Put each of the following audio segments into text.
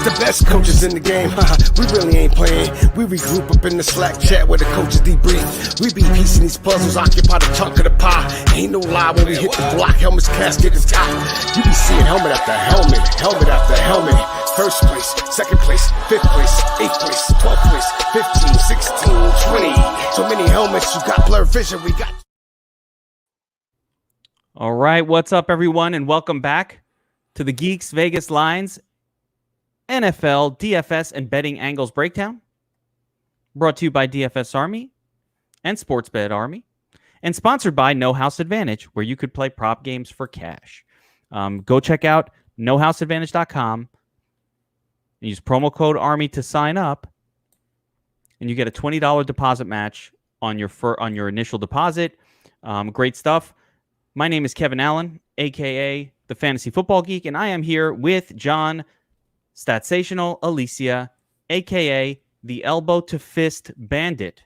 the best coaches in the game. We really ain't playing. We regroup up in the Slack chat where the coaches debrief. We be piecing these puzzles, occupy the chunk of the pie. Ain't no lie when we hit the block, helmet's casket is top. You be seeing helmet after helmet, helmet after helmet. First place, second place, fifth place, eighth place, 12th place, 15, 16, 20. So many helmets, you got blurred vision, we got... All right, what's up, everyone, and welcome back to the Geeks Vegas Lines NFL DFS and Betting Angles Breakdown, brought to you by DFS Army and Sports Bet Army, and sponsored by No House Advantage, where you could play prop games for cash. Go check out nohouseadvantage.com and use promo code ARMY to sign up, and you get a $20 deposit match on your initial deposit. Great stuff. My name is Kevin Allen, a.k.a. the Fantasy Football Geek, and I am here with John Statsational, Alessia, a.k.a. the Elbow to Fist Bandit,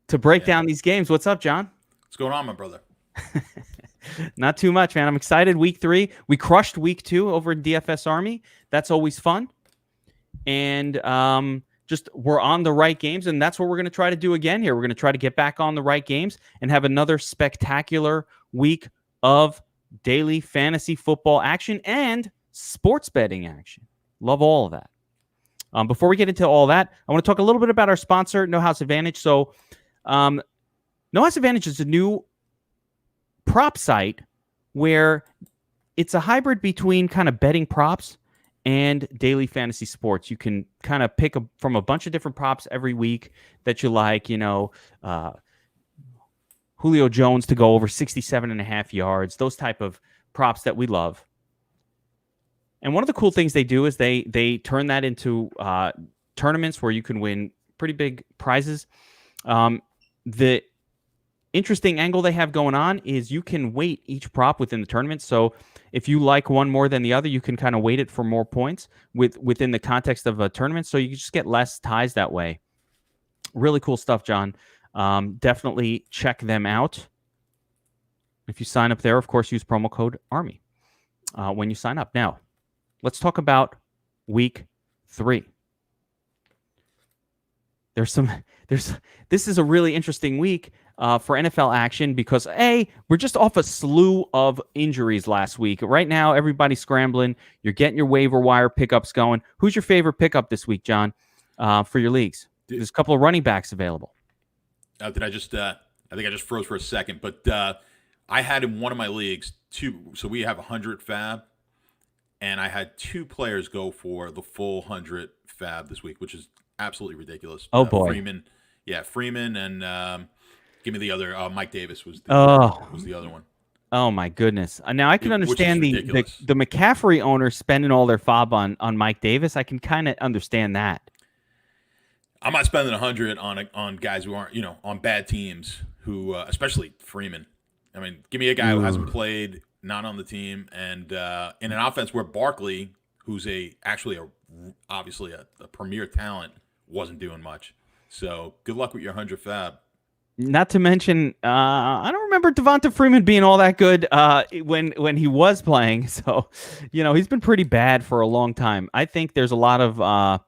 to break down these games. What's up, John? What's going on, my brother? Not too much, man. I'm excited. Week 3. We crushed week 2 over in DFS Army. That's always fun. And just we're on the right games, and that's what we're going to try to do again here. We're going to try to get back on the right games and have another spectacular week of daily fantasy football action and sports betting action. Love all of that. Before we get into all that, I want to talk a little bit about our sponsor, No House Advantage. So No House Advantage is a new prop site where it's a hybrid between kind of betting props and daily fantasy sports. You can kind of pick from a bunch of different props every week that you like, Julio Jones to go over 67.5 yards, those type of props that we love. And one of the cool things they do is they turn that into tournaments where you can win pretty big prizes. The interesting angle they have going on is you can weight each prop within the tournament. So if you like one more than the other, you can kind of weight it for more points within the context of a tournament. So you just get less ties that way. Really cool stuff, John. Definitely check them out. If you sign up there, of course, use promo code ARMY when you sign up. Now, let's talk about week 3. This is a really interesting week for NFL action because, we're just off a slew of injuries last week. Right now, everybody's scrambling. You're getting your waiver wire pickups going. Who's your favorite pickup this week, John, for your leagues? There's a couple of running backs available. I think I just froze for a second, but I had in one of my leagues 2. So we have 100 fab, and I had 2 players go for the full 100 fab this week, which is absolutely ridiculous. Oh, boy. Freeman, and give me the other. Mike Davis was the other one. Oh, my goodness. Now, I can understand the McCaffrey owners spending all their fob on Mike Davis. I can kind of understand that. I'm not spending 100 on guys who aren't, on bad teams, who, especially Freeman. I mean, give me a guy who hasn't played, not on the team, and in an offense where Barkley, who's obviously a premier talent, wasn't doing much. So good luck with your 100 fab. Not to mention, I don't remember Devonta Freeman being all that good when he was playing. So, he's been pretty bad for a long time. I think there's a lot of,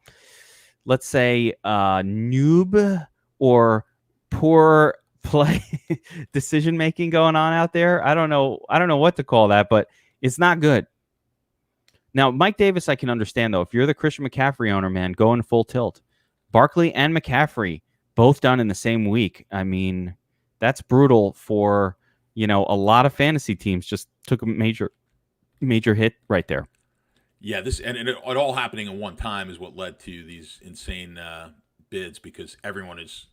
let's say, noob or poor play decision making going on out there. I don't know what to call that, but it's not good. Now, Mike Davis, I can understand, though. If you're the Christian McCaffrey owner, man, go in full tilt. Barkley and McCaffrey both done in the same week. I mean, that's brutal for, a lot of fantasy teams. Just took a major hit right there. Yeah, it all happening at one time is what led to these insane bids, because everyone is,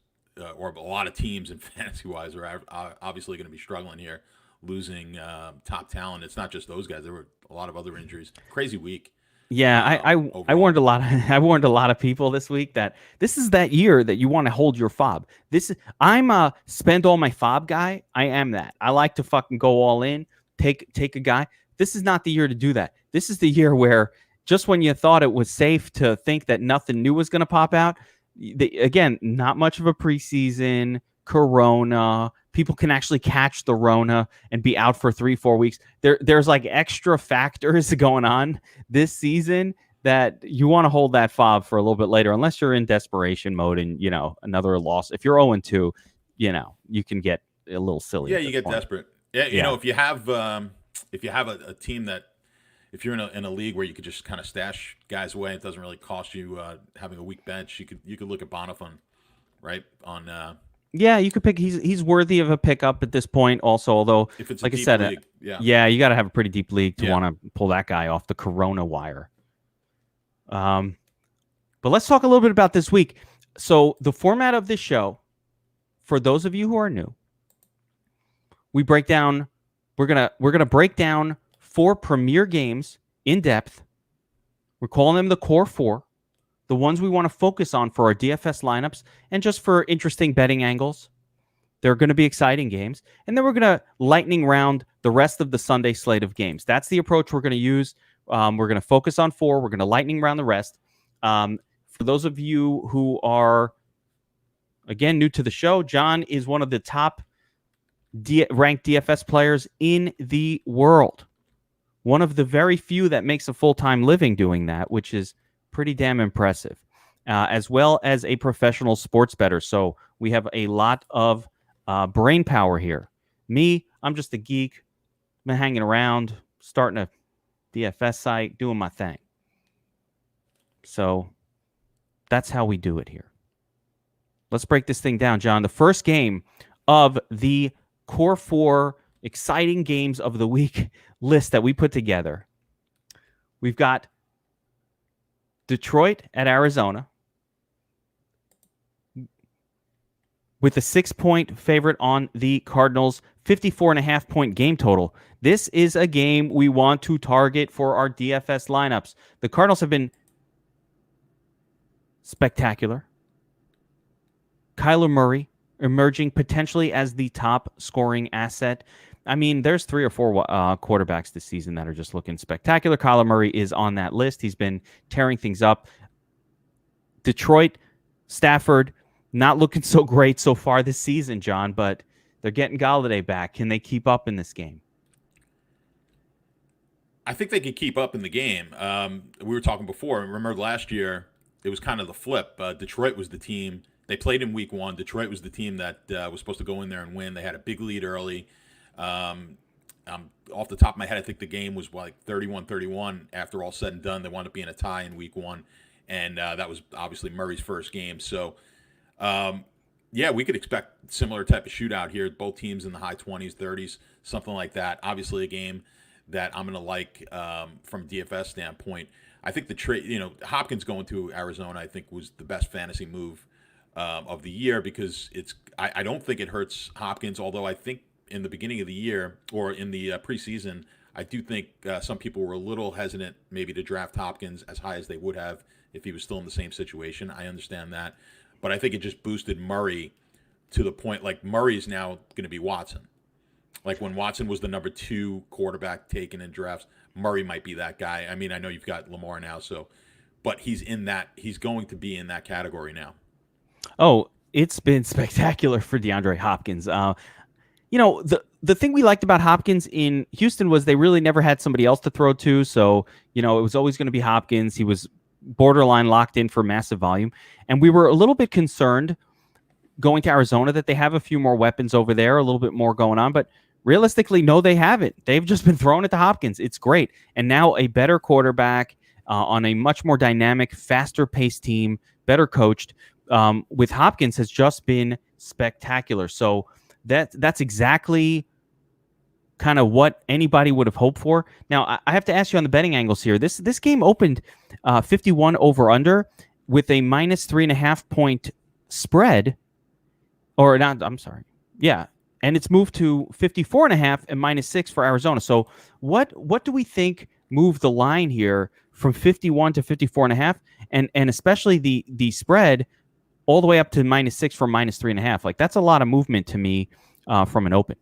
or a lot of teams in fantasy-wise are obviously going to be struggling here, losing top talent. It's not just those guys. There were a lot of other injuries. Crazy week. Yeah, I warned a lot. I warned a lot of people this week that this is that year that you want to hold your fob. I'm a spend all my fob guy. I am that. I like to fucking go all in. Take a guy. This is not the year to do that. This is the year where just when you thought it was safe to think that nothing new was going to pop out, again, not much of a preseason, Corona, people can actually catch the Rona and be out for 3-4 weeks. There's like extra factors going on this season that you want to hold that fob for a little bit later, unless you're in desperation mode and, another loss. If you're 0-2, you can get a little silly. Yeah, you get desperate. Yeah, you know, if you have a team that, if you're in a league where you could just kind of stash guys away, it doesn't really cost you having a weak bench. You could look at Bonifon, right? Yeah, you could pick. He's worthy of a pickup at this point. Also, although, if it's like a I said, league, you got to have a pretty deep league to want to pull that guy off the Corona wire. But let's talk a little bit about this week. So the format of this show, for those of you who are new, we're gonna break down 4 premier games in depth. We're calling them the core 4, the ones we want to focus on for our DFS lineups and just for interesting betting angles. They're going to be exciting games. And then we're going to lightning round the rest of the Sunday slate of games. That's the approach we're going to use. We're going to focus on 4. We're going to lightning round the rest. For those of you who are, again, new to the show, John is one of the top ranked DFS players in the world. One of the very few that makes a full-time living doing that, which is pretty damn impressive, as well as a professional sports bettor. So we have a lot of brain power here. Me, I'm just a geek. Been hanging around, starting a DFS site, doing my thing. So that's how we do it here. Let's break this thing down, John. The first game of the core 4 exciting games of the week list that we put together. We've got Detroit at Arizona with a 6-point favorite on the Cardinals, 54.5-point game total. This is a game we want to target for our DFS lineups. The Cardinals have been spectacular. Kyler Murray emerging potentially as the top scoring asset. I mean, there's 3 or 4 quarterbacks this season that are just looking spectacular. Kyler Murray is on that list. He's been tearing things up. Detroit, Stafford, not looking so great so far this season, John, but they're getting Galladay back. Can they keep up in this game? I think they can keep up in the game. We were talking before. Remember last year, it was kind of the flip. Detroit was the team. They played in week 1. Detroit was the team that was supposed to go in there and win. They had a big lead early. Off the top of my head, I think the game was like 31-31 after all said and done. They wound up being a tie in week 1, and that was obviously Murray's first game. So, we could expect similar type of shootout here. Both teams in the high 20s, 30s, something like that. Obviously a game that I'm going to like from a DFS standpoint. I think the trade, Hopkins going to Arizona, I think was the best fantasy move of the year because I don't think it hurts Hopkins, although I think in the beginning of the year or in the preseason, I do think some people were a little hesitant maybe to draft Hopkins as high as they would have if he was still in the same situation. I understand that. But I think it just boosted Murray to the point, like Murray is now going to be Watson. Like when Watson was the number 2 quarterback taken in drafts, Murray might be that guy. I mean, I know you've got Lamar now, but he's going to be in that category now. Oh, it's been spectacular for DeAndre Hopkins. The thing we liked about Hopkins in Houston was they really never had somebody else to throw to. So, it was always going to be Hopkins. He was borderline locked in for massive volume. And we were a little bit concerned going to Arizona that they have a few more weapons over there, a little bit more going on. But realistically, no, they haven't. They've just been throwing it to Hopkins. It's great. And now a better quarterback on a much more dynamic, faster-paced team, better coached, with Hopkins has just been spectacular. So that's exactly kind of what anybody would have hoped for. Now, I have to ask you on the betting angles here. This game opened 51 over under with a minus 3.5 point spread, or not. I'm sorry. Yeah. And it's moved to 54.5 and minus 6 for Arizona. So what do we think moved the line here from 51 to 54.5 and especially the spread all the way up to minus 6 from minus 3.5? Like that's a lot of movement to me from an open.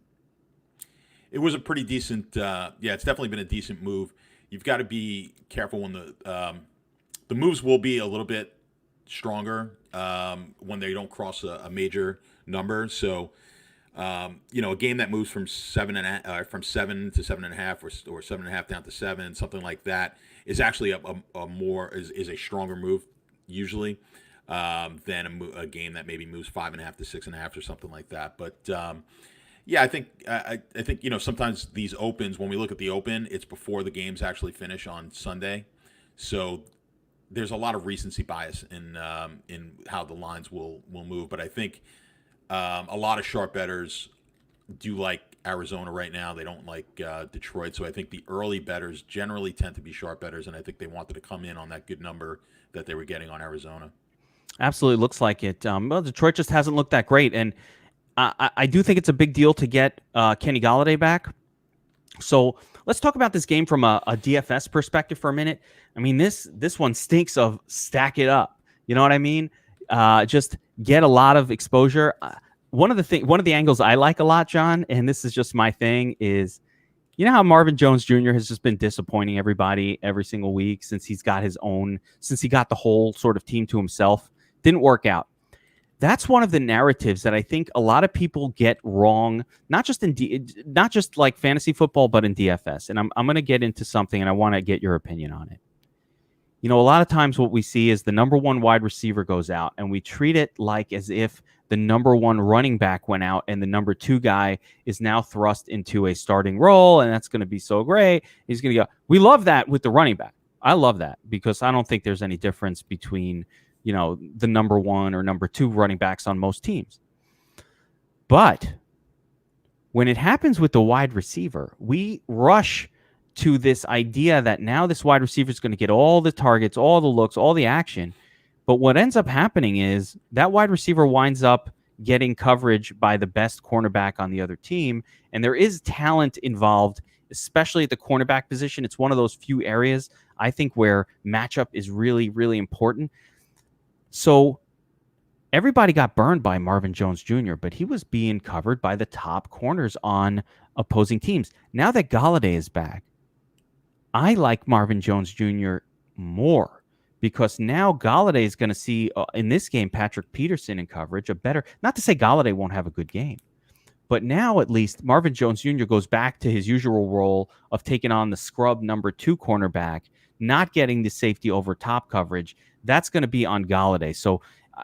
It was a pretty decent, it's definitely been a decent move. You've got to be careful when the moves will be a little bit stronger when they don't cross a major number. So A game that moves from 7 to 7.5 or 7.5 down to 7, something like that, is actually a stronger move usually than a game that maybe moves 5.5 to 6.5 or something like that. But I think sometimes these opens, when we look at the open, it's before the games actually finish on Sunday, so there's a lot of recency bias in how the lines will move. But I think a lot of sharp bettors do like Arizona right now. They don't like Detroit. So I think the early bettors generally tend to be sharp bettors, and I think they wanted to come in on that good number that they were getting on Arizona. Absolutely looks like it. Well, Detroit just hasn't looked that great, and I do think it's a big deal to get Kenny Golladay back. So let's talk about this game from a DFS perspective for a minute. I mean, this one stinks of stack it up. You know what I mean? Just get a lot of exposure. One of the angles I like a lot, John, and this is just my thing, is you know how Marvin Jones Jr. has just been disappointing everybody every single week since he got the whole sort of team to himself. Didn't work out. That's one of the narratives that I think a lot of people get wrong, not just like fantasy football, but in DFS. And I'm going to get into something, and I want to get your opinion on it. You know, a lot of times what we see is the number one wide receiver goes out, and we treat it like as if the number one running back went out, and the number two guy is now thrust into a starting role, and that's going to be so great. He's going to go. We love that with the running back. I love that because I don't think there's any difference between the number one or number two running backs on most teams. But when it happens with the wide receiver, we rush to this idea that now this wide receiver is going to get all the targets, all the looks, all the action. But what ends up happening is that wide receiver winds up getting coverage by the best cornerback on the other team. And there is talent involved, especially at the cornerback position. It's one of those few areas, I think, where matchup is really, really important. So everybody got burned by Marvin Jones Jr., but he was being covered by the top corners on opposing teams. Now that Golladay is back, I like Marvin Jones Jr. more because now Golladay is going to see in this game Patrick Peterson in coverage, not to say Golladay won't have a good game, but now at least Marvin Jones Jr. goes back to his usual role of taking on the scrub number two cornerback, not getting the safety over top coverage. That's going to be on Golladay. So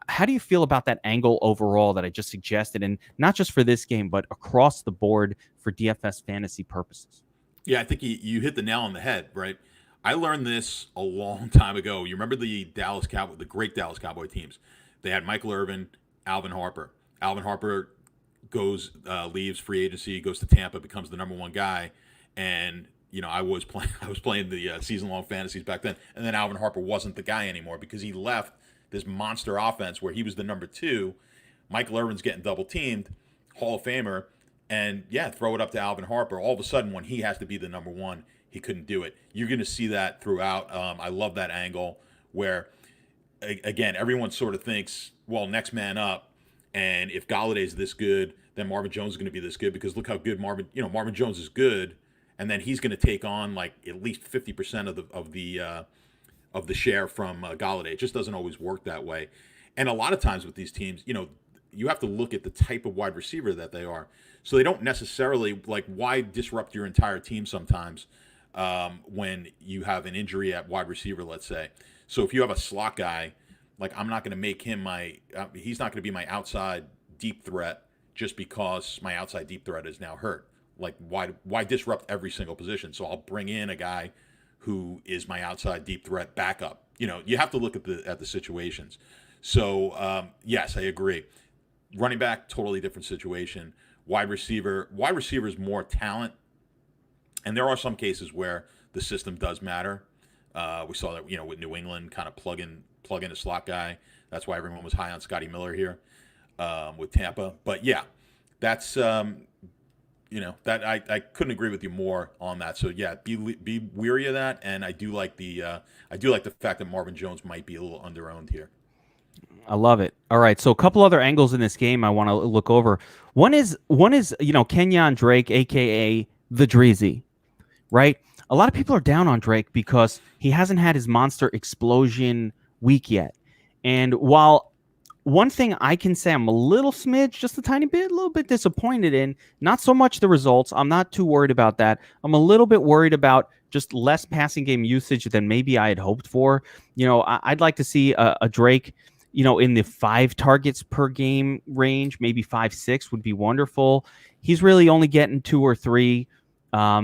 how do you feel about that angle overall that I just suggested, and not just for this game, but across the board for DFS fantasy purposes? Yeah, I think you hit the nail on the head, right? I learned this a long time ago. You remember the great Dallas Cowboy teams? They had Michael Irvin, Alvin Harper. Alvin Harper leaves free agency, goes to Tampa, becomes the number one guy, and I was playing the season-long fantasies back then, and then Alvin Harper wasn't the guy anymore because he left this monster offense where he was the number two. Michael Irvin's getting double-teamed, Hall of Famer, and throw it up to Alvin Harper. All of a sudden, when he has to be the number one, he couldn't do it. You're going to see that throughout. I love that angle where, again, everyone sort of thinks, well, next man up, and if Galladay's this good, then Marvin Jones is going to be this good because look how good Marvin Jones is good. And then he's going to take on like at least 50% of the share from Golladay. It just doesn't always work that way. And a lot of times with these teams, you have to look at the type of wide receiver that they are. So they don't necessarily why disrupt your entire team sometimes when you have an injury at wide receiver, let's say. So if you have a slot guy, I'm not going to make him he's not going to be my outside deep threat just because my outside deep threat is now hurt. Why disrupt every single position? So I'll bring in a guy who is my outside deep threat backup. You have to look at the situations. So yes, I agree. Running back, totally different situation. Wide receiver is more talent, and there are some cases where the system does matter. We saw that with New England kind of plug in a slot guy. That's why everyone was high on Scotty Miller here with Tampa. But yeah, that's. That I couldn't agree with you more on that. So yeah, be weary of that, and I do like the fact that Marvin Jones might be a little under-owned here. I love it. All right, so a couple other angles in this game I want to look over. One is Kenyon Drake, aka the Dreezy, right? A lot of people are down on Drake because he hasn't had his monster explosion week yet, and while one thing I can say I'm a little smidge, just a tiny bit, a little bit disappointed in, not so much the results. I'm not too worried about that. I'm a little bit worried about just less passing game usage than maybe I had hoped for. I'd like to see a Drake, in the 5 targets per game range, maybe 5-6 would be wonderful. He's really only getting 2 or 3,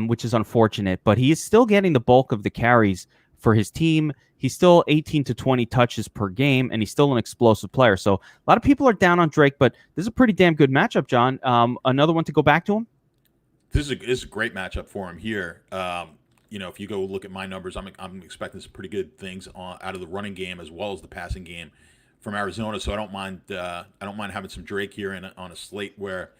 which is unfortunate, but he is still getting the bulk of the carries for his team. He's still 18 to 20 touches per game, and he's still an explosive player. So a lot of people are down on Drake, but this is a pretty damn good matchup, John. Another one to go back to him? This is a great matchup for him here. If you go look at my numbers, I'm expecting some pretty good things out of the running game as well as the passing game from Arizona. So I don't mind having some Drake here on a slate where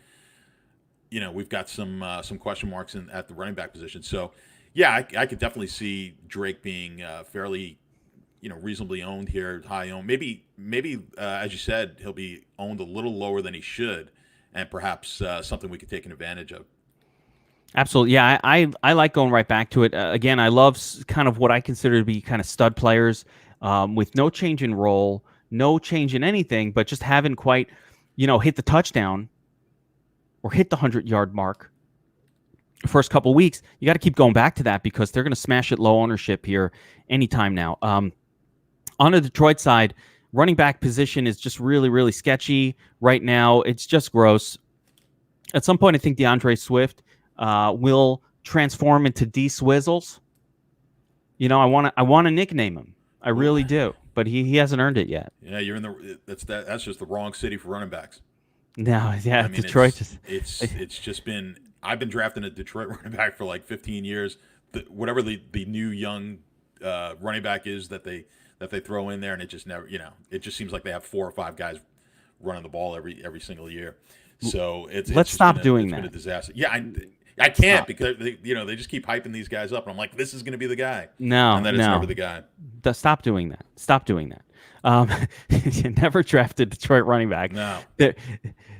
we've got some question marks at the running back position. So yeah, I could definitely see Drake being fairly reasonably owned here, high owned. Maybe as you said, he'll be owned a little lower than he should, and perhaps something we could take an advantage of. Absolutely. Yeah, I like going right back to it. Again, I love kind of what I consider to be kind of stud players with no change in role, no change in anything, but just haven't quite, hit the touchdown or hit the 100-yard mark first couple weeks. You got to keep going back to that because they're going to smash it low ownership here anytime now. On the Detroit side, running back position is just really, really sketchy right now. It's just gross. At some point, I think DeAndre Swift will transform into D Swizzles. I want to nickname him. I really do, but he hasn't earned it yet. Yeah, you're that's just the wrong city for running backs. No, yeah, I mean, Detroit. It's just been. I've been drafting a Detroit running back for like 15 years. Whatever the new young running back is that they throw in there, and it just never, it just seems like they have 4 or 5 guys running the ball every single year. So let's stop doing that. It's been a disaster. Yeah, I can't because they just keep hyping these guys up, and I'm like, this is going to be the guy. No, and then it's never the guy. Stop doing that. Stop doing that. You never drafted Detroit running back. No.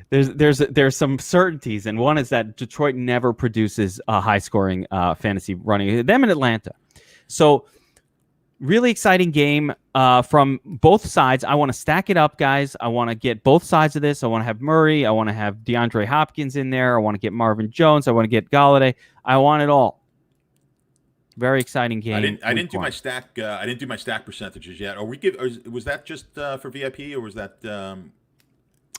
There's some certainties, and one is that Detroit never produces a high-scoring fantasy running. Them in Atlanta. So really exciting game from both sides. I want to stack it up, guys. I want to get both sides of this. I want to have Murray. I want to have DeAndre Hopkins in there. I want to get Marvin Jones. I want to get Galladay. I want it all. Very exciting game. I didn't do my stack. I didn't do my stack percentages yet. Was that just for VIP or was that?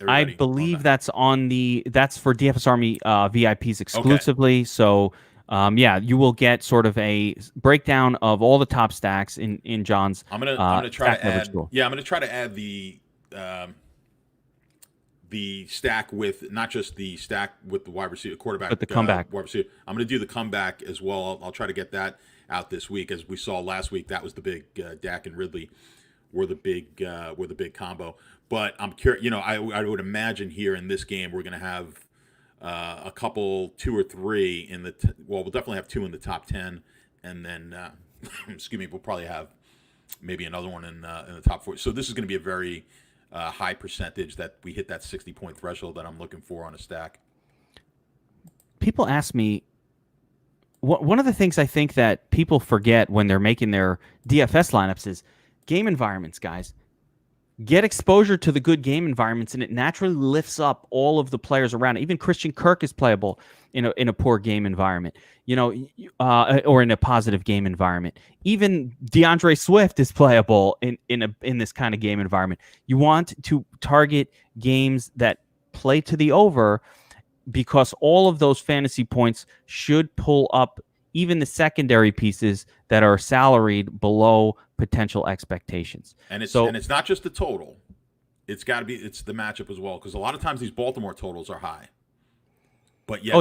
I believe that's for DFS Army VIPs exclusively. Okay. So. You will get sort of a breakdown of all the top stacks in John's. I'm gonna try to add. Yeah, I'm gonna try to add the stack with not just the stack with the wide receiver, quarterback, but the comeback. Wide receiver. I'm gonna do the comeback as well. I'll try to get that out this week. As we saw last week, that was the big Dak and Ridley were the big combo. But I'm curious. I would imagine here in this game we're gonna have. A couple, 2 or 3 in the we'll definitely have 2 in the top 10, and then we'll probably have maybe another one in the top 4. So this is going to be a very high percentage that we hit that 60-point threshold that I'm looking for on a stack. People ask me, one of the things I think that people forget when they're making their DFS lineups is game environments, guys. Get exposure to the good game environments, and it naturally lifts up all of the players around it. Even Christian Kirk is playable in a poor game environment, or in a positive game environment. Even DeAndre Swift is playable in this kind of game environment. You want to target games that play to the over because all of those fantasy points should pull up even the secondary pieces that are salaried below potential expectations. And it's not just the total. It's got to be the matchup as well, because a lot of times these Baltimore totals are high. But yet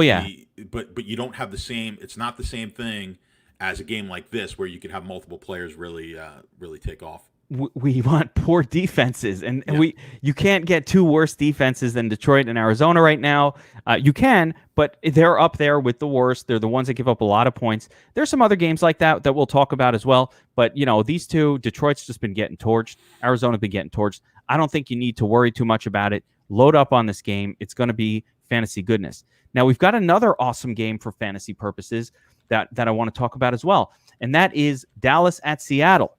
but you don't have the same. It's not the same thing as a game like this where you could have multiple players really take off. We want poor defenses, and you can't get 2 worse defenses than Detroit and Arizona right now. You can, but they're up there with the worst. They're the ones that give up a lot of points. There's some other games like that we'll talk about as well. But these two, Detroit's just been getting torched. Arizona's been getting torched. I don't think you need to worry too much about it. Load up on this game. It's going to be fantasy goodness. Now we've got another awesome game for fantasy purposes that I want to talk about as well, and that is Dallas at Seattle.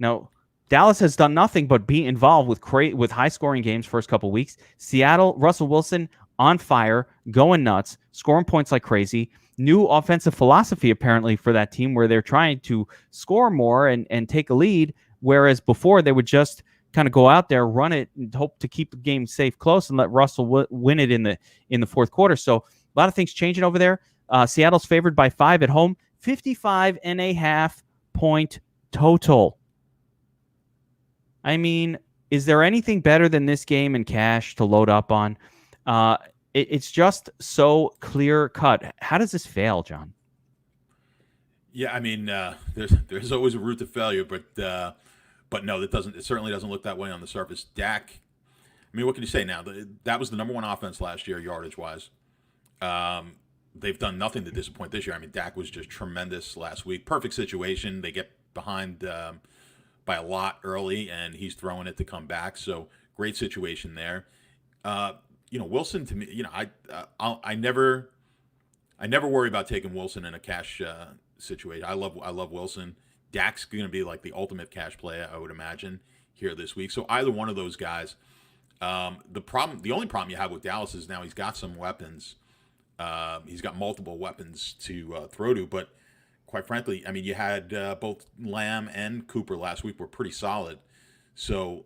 Now, Dallas has done nothing but be involved with high-scoring games first couple weeks. Seattle, Russell Wilson on fire, going nuts, scoring points like crazy. New offensive philosophy apparently for that team where they're trying to score more and take a lead, whereas before they would just kind of go out there, run it, and hope to keep the game safe close and let Russell win it in the fourth quarter. So a lot of things changing over there. Seattle's favored by 5 at home, 55.5 point total. I mean, is there anything better than this game in cash to load up on? It's just so clear cut. How does this fail, John? Yeah, I mean, there's always a route to failure, but no, it certainly doesn't look that way on the surface. Dak, I mean, what can you say now? That was the number one offense last year, yardage wise. They've done nothing to disappoint this year. I mean, Dak was just tremendous last week. Perfect situation. They get behind by a lot early, and he's throwing it to come back. So great situation there. Wilson, to me, I never worry about taking Wilson in a cash situation. I love Wilson. Dak's going to be like the ultimate cash play, I would imagine, here this week. So either one of those guys. The only problem you have with Dallas is now he's got some weapons. He's got multiple weapons to throw to, but quite frankly, I mean, you had both Lamb and Cooper last week were pretty solid. So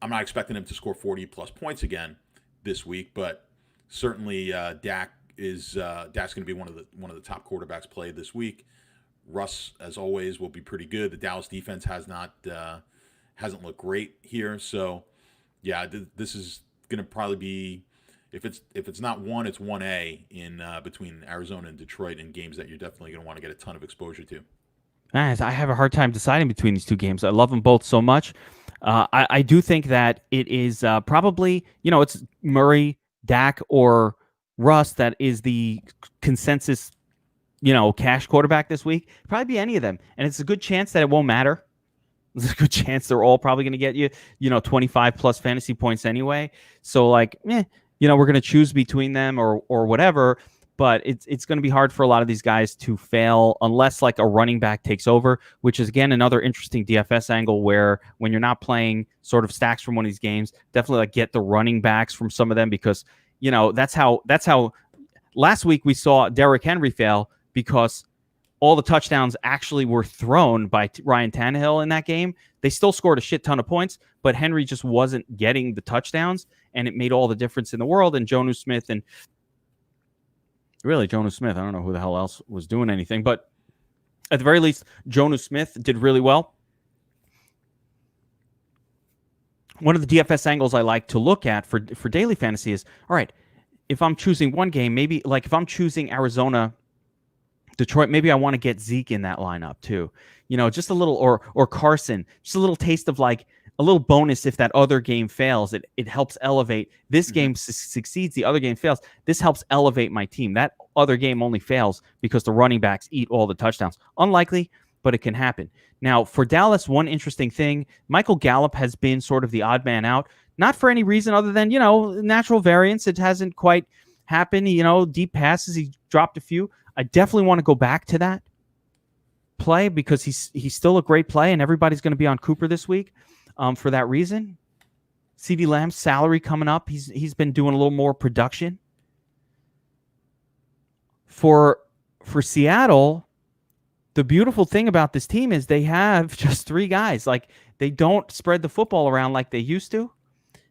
I'm not expecting him to score 40-plus points again this week, but certainly Dak's going to be one of the top quarterbacks played this week. Russ, as always, will be pretty good. The Dallas defense hasn't looked great here, so yeah, this is going to probably be, if it's not one, it's 1A in between Arizona and Detroit in games that you're definitely going to want to get a ton of exposure to. I have a hard time deciding between these two games. I love them both so much. I do think that it is probably, it's Murray, Dak, or Russ that is the consensus, cash quarterback this week. Probably be any of them. And it's a good chance that it won't matter. There's a good chance they're all probably going to get you, 25 plus fantasy points anyway. So we're going to choose between them or whatever. But it's going to be hard for a lot of these guys to fail unless like a running back takes over, which is, again, another interesting DFS angle where when you're not playing sort of stacks from one of these games, definitely like get the running backs from some of them because, that's how last week we saw Derrick Henry fail because all the touchdowns actually were thrown by Ryan Tannehill in that game. They still scored a shit ton of points, but Henry just wasn't getting the touchdowns, and it made all the difference in the world. And Jonnu Smith, I don't know who the hell else was doing anything, but at the very least, Jonnu Smith did really well. One of the DFS angles I like to look at for daily fantasy is, all right, if I'm choosing one game, maybe like if I'm choosing Arizona, Detroit, maybe I want to get Zeke in that lineup too. Just a little, or Carson, just a little taste of like a little bonus if that other game fails. It helps elevate. This game succeeds, the other game fails. This helps elevate my team. That other game only fails because the running backs eat all the touchdowns. Unlikely, but it can happen. Now, for Dallas, one interesting thing, Michael Gallup has been sort of the odd man out, not for any reason other than, natural variance. It hasn't quite happened. Deep passes, he dropped a few. I definitely want to go back to that play because he's still a great play, and everybody's going to be on Cooper this week for that reason. CeeDee Lamb's salary coming up. He's been doing a little more production. For Seattle, the beautiful thing about this team is they have just 3 guys. Like, they don't spread the football around like they used to.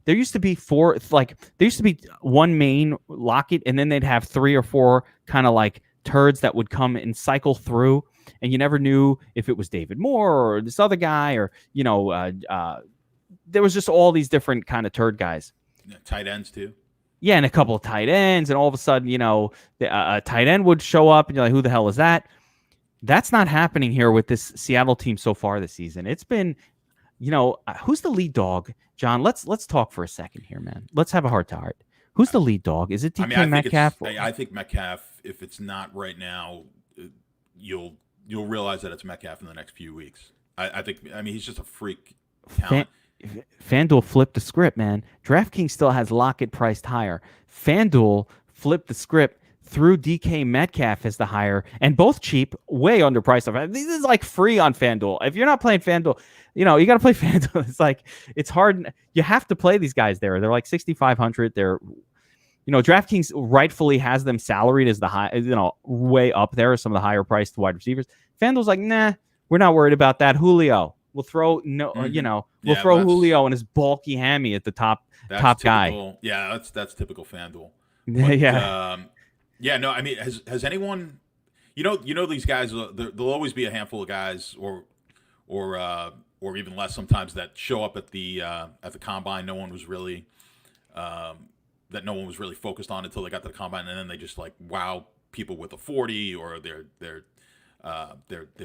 There used to be one main Lockett, and then they'd have 3 or 4 kind of like turds that would come and cycle through, and you never knew if it was David Moore or this other guy, or there was just all these different kind of turd guys. Yeah, tight ends too. Yeah, and a couple of tight ends, and all of a sudden, a tight end would show up, and you're like, who the hell is that? That's not happening here with this Seattle team so far this season. It's been, who's the lead dog, John? Let's talk for a second here, man. Let's have a heart to heart. Who's the lead dog? Is it DK Metcalf? I think Metcalf. If it's not right now, you'll realize that it's Metcalf in the next few weeks. I think. I mean, he's just a freak talent. FanDuel flipped the script, man. DraftKings still has Lockett priced higher. FanDuel flipped the script. threw DK Metcalf as the higher, and both cheap, way underpriced. This is like free on FanDuel. If you're not playing FanDuel, you got to play FanDuel. It's like, it's hard. You have to play these guys there. They're like 6,500. They're, DraftKings rightfully has them salaried as the high, way up there as some of the higher priced wide receivers. FanDuel's like, nah, we're not worried about that. Julio. We'll throw Julio and his bulky hammy at the top typical, guy. Yeah, that's typical FanDuel. But, yeah. No, I mean, has anyone, these guys, there'll always be a handful of guys or even less sometimes that show up at the combine. No one was really focused on until they got to the combine, and then they just like wow people with a 40 or their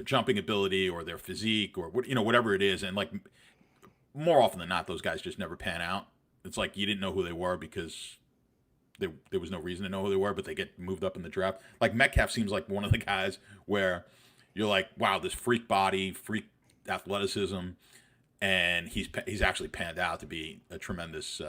jumping ability or their physique or whatever it is, and like more often than not, those guys just never pan out. It's like you didn't know who they were because there was no reason to know who they were, but they get moved up in the draft. Like Metcalf seems like one of the guys where you're like, wow, this freak body, freak athleticism, and he's actually panned out to be a tremendous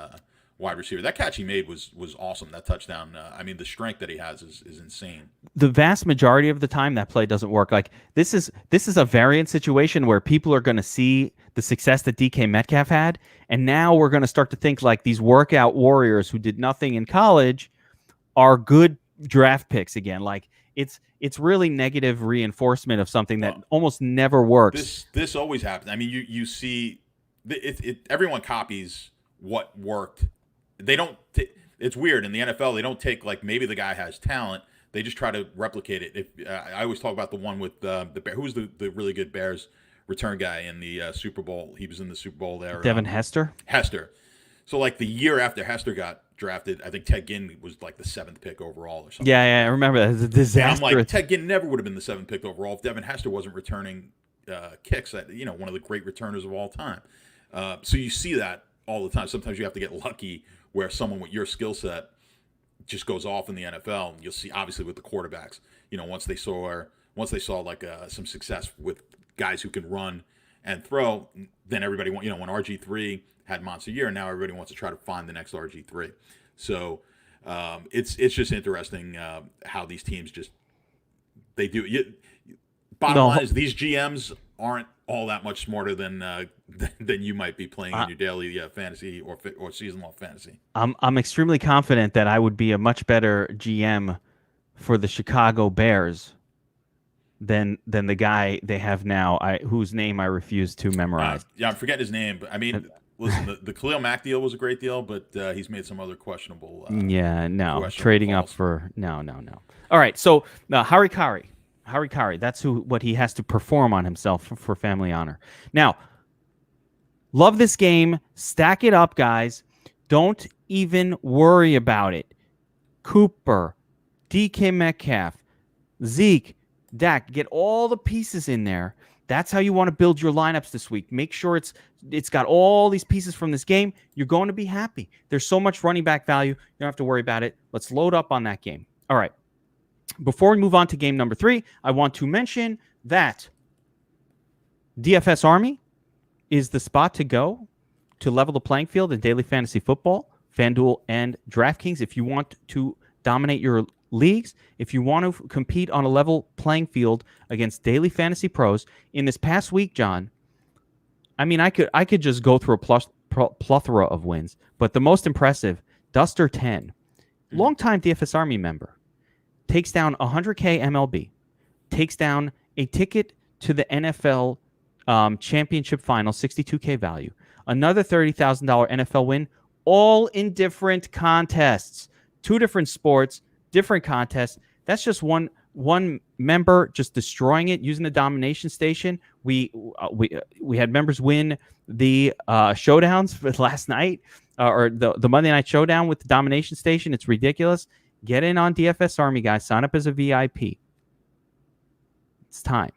wide receiver. That catch he made was awesome. That touchdown, the strength that he has is insane. The vast majority of the time, that play doesn't work. Like this is a variant situation where people are going to see the success that DK Metcalf had, and now we're going to start to think like these workout warriors who did nothing in college are good draft picks again. Like it's really negative reinforcement of something that almost never works. This always happens. I mean, you see, everyone copies what worked. They don't. It's weird in the NFL. They don't take like maybe the guy has talent. They just try to replicate it. I always talk about the one with the Bear. Who's the really good Bears return guy in the Super Bowl? He was in the Super Bowl there. Devin Hester. So like the year after Hester got drafted, I think Ted Ginn was like the 7th pick overall or something. Yeah, I remember that. It was a disaster. And I'm like, Ted Ginn never would have been the 7th pick overall if Devin Hester wasn't returning kicks. One of the great returners of all time. So you see that all the time. Sometimes you have to get lucky where someone with your skill set just goes off in the NFL. And you'll see, obviously, with the quarterbacks, once they saw like some success with guys who can run and throw, then everybody when RG3 had monster year, and now everybody wants to try to find the next RG3. So it's just interesting how these teams they do. Bottom line is these GMs aren't all that much smarter than you might be playing in your daily fantasy or season-long fantasy. I'm extremely confident that I would be a much better GM for the Chicago Bears than the guy they have now, whose name I refuse to memorize. I'm forgetting his name, but I mean, listen, the Khalil Mack deal was a great deal, but he's made some other questionable. Trading up for no. All right, so Harikari, that's what he has to perform on himself for family honor. Now, love this game. Stack it up, guys. Don't even worry about it. Cooper, DK Metcalf, Zeke, Dak, get all the pieces in there. That's how you want to build your lineups this week. Make sure it's got all these pieces from this game. You're going to be happy. There's so much running back value. You don't have to worry about it. Let's load up on that game. All right. Before we move on to game number 3, I want to mention that DFS Army is the spot to go to level the playing field in daily fantasy football, FanDuel, and Draftkings. If you want to dominate your leagues, if you want to compete on a level playing field against daily fantasy pros, in this past week, John, I mean, I could just go through a plethora of wins, but the most impressive, Duster 10, longtime DFS Army member, takes down 100K MLB, takes down a ticket to the NFL championship final, 62K value, another $30,000 NFL win, all in different contests, 2 different sports, different contests. That's just one member just destroying it using the domination station. We had members win the showdowns last night or the Monday night showdown with the domination station. It's ridiculous. Get in on DFS Army, guys. Sign up as a VIP. It's time.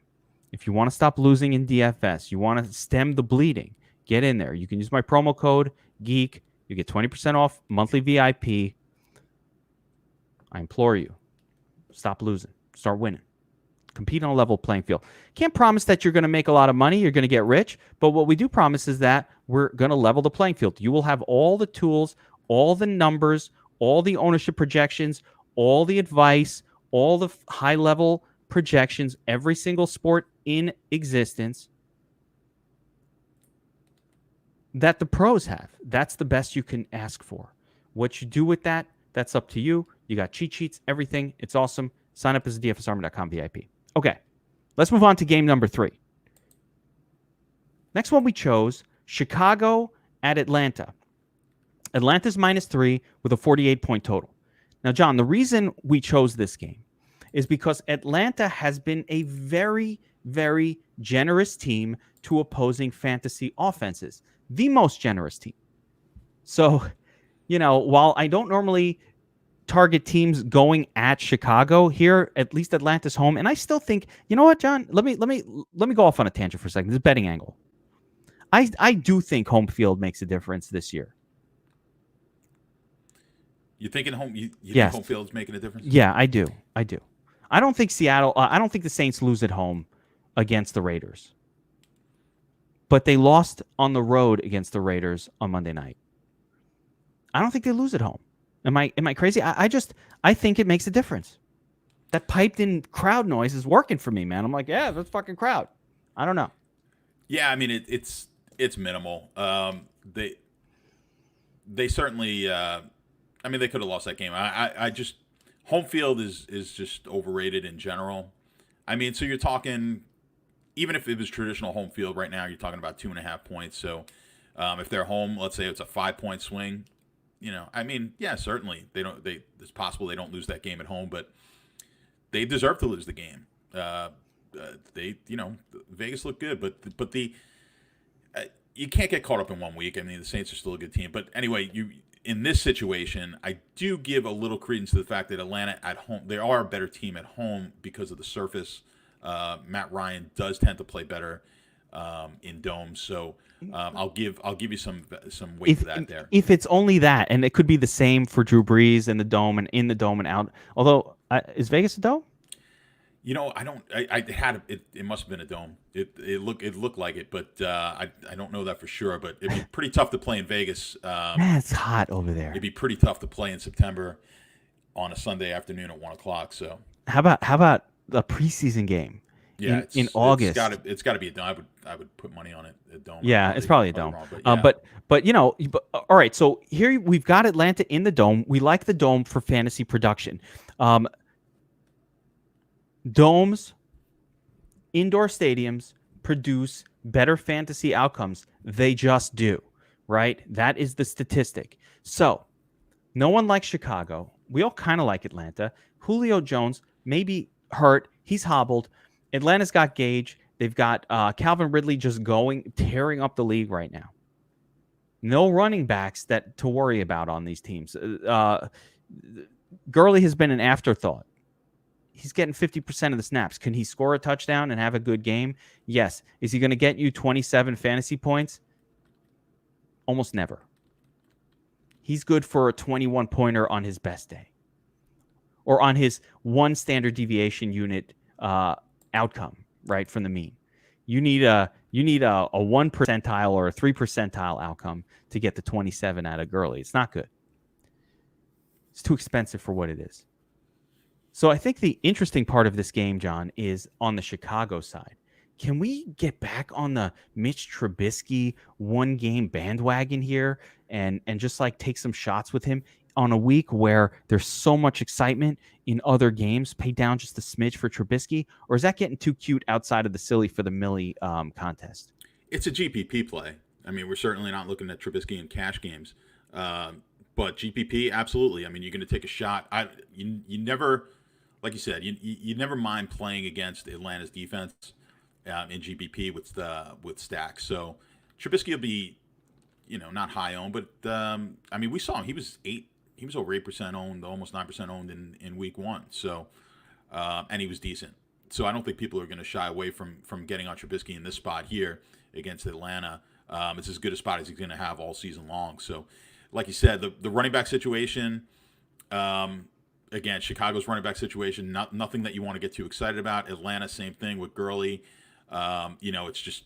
If you want to stop losing in DFS, you want to stem the bleeding, get in there. You can use my promo code GEEK. You get 20% off monthly VIP. I implore you, stop losing. Start winning. Compete on a level playing field. Can't promise that you're going to make a lot of money. You're going to get rich. But what we do promise is that we're going to level the playing field. You will have all the tools, all the numbers, all the ownership projections, all the advice, all the high-level projections, every single sport in existence that the pros have. That's the best you can ask for. What you do with that, that's up to you. You got cheat sheets, everything. It's awesome. Sign up as a DFSArmy.com VIP. Okay, let's move on to game number 3. Next one we chose, Chicago at Atlanta. Atlanta's -3 with a 48-point total. Now, John, the reason we chose this game is because Atlanta has been a very, very generous team to opposing fantasy offenses. The most generous team. So, while I don't normally target teams going at Chicago here, at least Atlanta's home, and I still think, you know what, John? Let me go off on a tangent for a second. This is betting angle. I do think home field makes a difference this year. You thinking home? You Yes. think home field's making a difference? Yeah, I do. I don't think Seattle. I don't think the Saints lose at home against the Raiders, but they lost on the road against the Raiders on Monday night. I don't think they lose at home. Am I crazy? I think it makes a difference. That piped in crowd noise is working for me, man. I'm like, yeah, that's fucking crowd. I don't know. Yeah, I mean it's minimal. They certainly. They could have lost that game. I just home field is just overrated in general. I mean, so you're talking, even if it was traditional home field right now, you're talking about 2.5 points. So if they're home, let's say it's a 5-point swing. Yeah, certainly it's possible they don't lose that game at home, but they deserve to lose the game. Vegas looked good, but you can't get caught up in 1 week. I mean, the Saints are still a good team, but anyway, in this situation, I do give a little credence to the fact that Atlanta at home, they are a better team at home because of the surface. Matt Ryan does tend to play better in domes, so I'll give you some weight to that there. If it's only that, and it could be the same for Drew Brees in the dome and in the dome and out. Although, is Vegas a dome? It must have been a dome. It looked like it, but I don't know that for sure. But it'd be pretty tough to play in Vegas. Man, it's hot over there. It'd be pretty tough to play in September on a Sunday afternoon at 1:00. So how about the preseason game? Yeah, in August. It's got to be a dome. I would put money on it. A dome. Yeah, it's probably a dome. Wrong, but, yeah. All right. So here we've got Atlanta in the dome. We like the dome for fantasy production. Domes, indoor stadiums produce better fantasy outcomes. They just do, right? That is the statistic. So no one likes Chicago. We all kind of like Atlanta. Julio Jones may be hurt. He's hobbled. Atlanta's got Gage. They've got Calvin Ridley just tearing up the league right now. No running backs to worry about on these teams. Gurley has been an afterthought. He's getting 50% of the snaps. Can he score a touchdown and have a good game? Yes. Is he going to get you 27 fantasy points? Almost never. He's good for a 21-pointer on his best day, or on his one standard deviation unit outcome, right, from the mean. You need a 1 percentile or a 3 percentile outcome to get the 27 out of Gurley. It's not good. It's too expensive for what it is. So I think the interesting part of this game, John, is on the Chicago side. Can we get back on the Mitch Trubisky one-game bandwagon here and just take some shots with him on a week where there's so much excitement in other games? Pay down just a smidge for Trubisky? Or is that getting too cute outside of the silly for the Millie contest? It's a GPP play. I mean, we're certainly not looking at Trubisky in cash games. But GPP, absolutely. I mean, you're going to take a shot. You never... Like you said, you never mind playing against Atlanta's defense in GPP with stacks. So Trubisky will be, not high owned, but we saw him. He was over 8% owned, almost 9% owned in week 1. So and he was decent. So I don't think people are going to shy away from getting on Trubisky in this spot here against Atlanta. It's as good a spot as he's going to have all season long. So, like you said, the running back situation. Again, Chicago's running back situation, nothing that you want to get too excited about. Atlanta, same thing with Gurley. It's just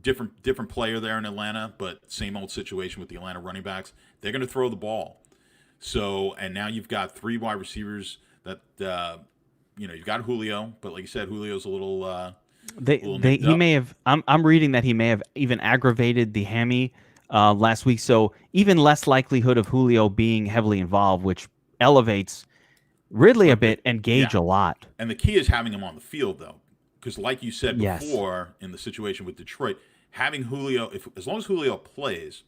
different player there in Atlanta, but same old situation with the Atlanta running backs. They're going to throw the ball. So, and now you've got 3 wide receivers that, you've got Julio, but like you said, Julio's a little He may have. I'm reading that he may have even aggravated the hammy last week, so even less likelihood of Julio being heavily involved, which elevates Ridley a bit and Gage a lot. And the key is having him on the field, though, because like you said Yes. before, in the situation with Detroit, having Julio, as long as Julio plays,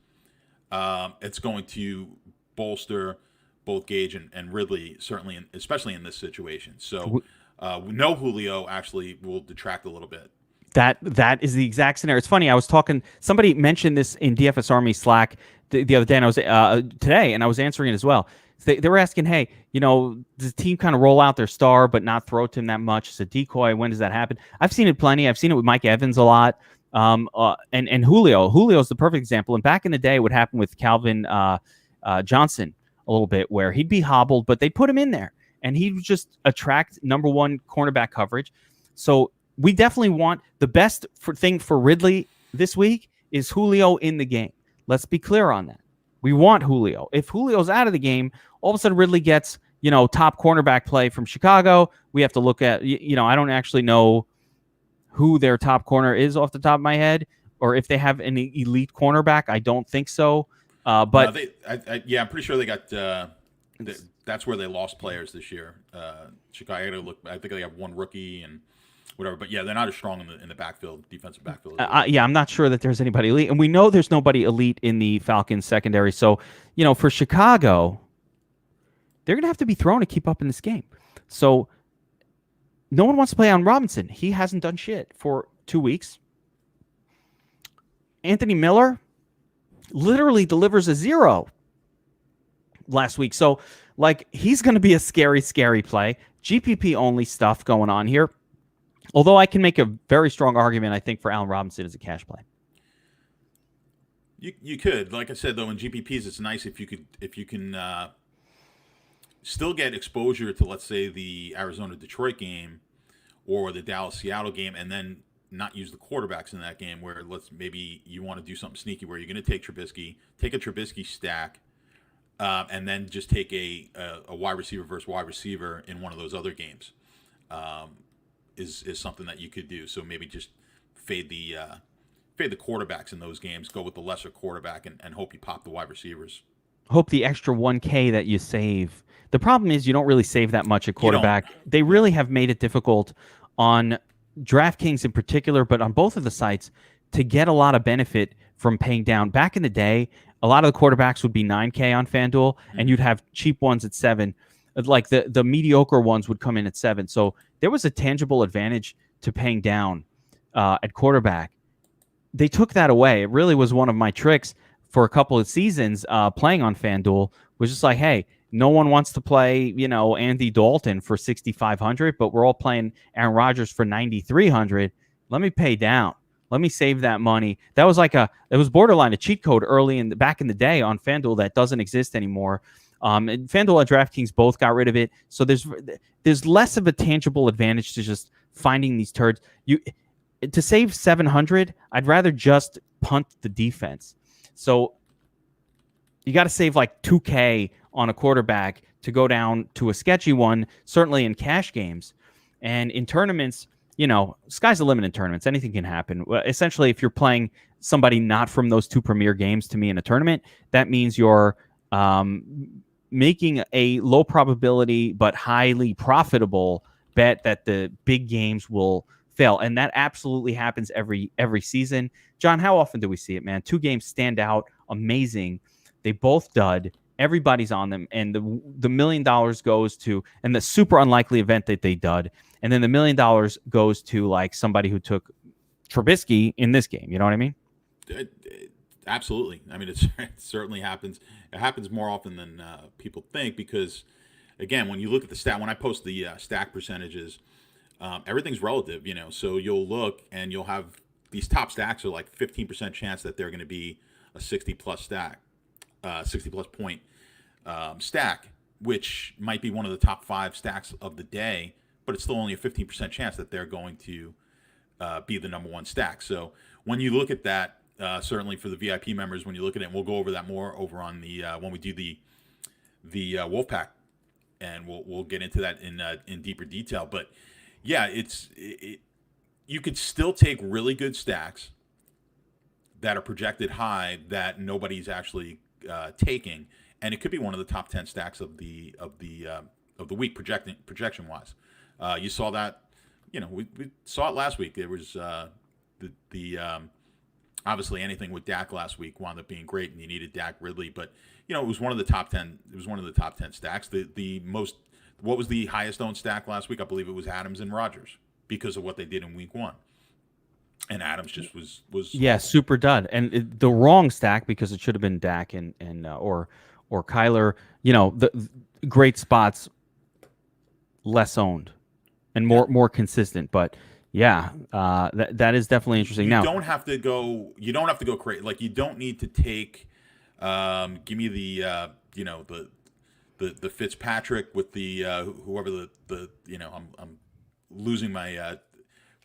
it's going to bolster both Gage and Ridley, certainly, especially in this situation. So, no Julio actually will detract a little bit. That is the exact scenario. It's funny. I was talking. Somebody mentioned this in DFS Army Slack the other day, and I was today, and I was answering it as well. They were asking, hey, does the team kind of roll out their star but not throw to him that much as a decoy? When does that happen? I've seen it plenty. I've seen it with Mike Evans a lot. And Julio. Julio's the perfect example. And back in the day, it would happen with Calvin Johnson a little bit, where he'd be hobbled, but they put him in there, and he would just attract number one cornerback coverage. So we definitely want the best thing for Ridley this week is Julio in the game. Let's be clear on that. We want Julio. If Julio's out of the game, all of a sudden Ridley gets, top cornerback play from Chicago. We have to look at, I don't actually know who their top corner is off the top of my head, or if they have an elite cornerback. I don't think so. But no, I'm pretty sure they got. That's where they lost players this year. Chicago. I think they have one rookie and whatever. But yeah, they're not as strong in the backfield, defensive backfield. I'm not sure that there's anybody elite, and we know there's nobody elite in the Falcons secondary. So for Chicago, they're gonna have to be thrown to keep up in this game. So no one wants to play on Robinson. He hasn't done shit for 2 weeks. Anthony Miller literally delivers a 0 last week. So, he's going to be a scary, scary play. GPP only stuff going on here. Although I can make a very strong argument, I think, for Allen Robinson as a cash play. You could, like I said, though, in GPPs, it's nice if you can still get exposure to, let's say, the Arizona-Detroit game or the Dallas-Seattle game, and then not use the quarterbacks in that game, where maybe you want to do something sneaky where you're going to take a Trubisky stack, and then just take a wide receiver versus wide receiver in one of those other games, is something that you could do. So maybe just fade the quarterbacks in those games, go with the lesser quarterback, and hope you pop the wide receivers. Hope the extra 1K that you save. The problem is you don't really save that much at quarterback. They really have made it difficult on Draftkings in particular, but on both of the sites, to get a lot of benefit from paying down. Back in the day, a lot of the quarterbacks would be 9K on FanDuel, and you'd have cheap ones at 7. Like the mediocre ones would come in at 7. So there was a tangible advantage to paying down at quarterback. They took that away. It really was one of my tricks for a couple of seasons playing on FanDuel, was just like, hey, no one wants to play, Andy Dalton for 6,500, but we're all playing Aaron Rodgers for 9,300. Let me pay down. Let me save that money. That was it was borderline a cheat code back in the day on FanDuel that doesn't exist anymore. And FanDuel and DraftKings both got rid of it. So there's less of a tangible advantage to just finding these turds. To save 700, I'd rather just punt the defense. So you got to save 2K on a quarterback to go down to a sketchy one, certainly in cash games. And in tournaments, sky's the limit in tournaments. Anything can happen. Essentially, if you're playing somebody not from those two premier games, to me, in a tournament, that means you're making a low probability but highly profitable bet that the big games will fail. And that absolutely happens every season. John, how often do we see it, man? 2 games stand out, amazing. They both dud. Everybody's on them, and the $1 million goes to, and the super unlikely event that they dud, and then the $1 million goes to somebody who took Trubisky in this game. You know what I mean? Absolutely. I mean, it certainly happens. It happens more often than people think, because, again, when you look at the when I post the stack percentages, everything's relative. So you'll look and you'll have these top stacks are 15% chance that they're going to be a 60+ stack. 60+ point stack, which might be one of the top 5 stacks of the day, but it's still only a 15% chance that they're going to be the number one stack. So when you look at that, certainly for the VIP members, when you look at it, and we'll go over that more over on the when we do the the Wolfpack, and we'll get into that in deeper detail. But yeah, you could still take really good stacks that are projected high that nobody's actually taking, and it could be one of the top 10 stacks of the week projection wise. You saw that, we saw it last week. There was obviously anything with Dak last week wound up being great, and you needed Dak Ridley, but it was one of the top 10. It was one of the top 10 stacks. What was the highest owned stack last week? I believe it was Adams and Rodgers because of what they did in week 1. And Adams just was super dud, and the wrong stack because it should have been Dak and or Kyler. The great spots, less owned, and more consistent. But yeah, that is definitely interesting. You don't have to go crazy. Like, you don't need to take. Give me the the Fitzpatrick with the whoever the I'm losing my.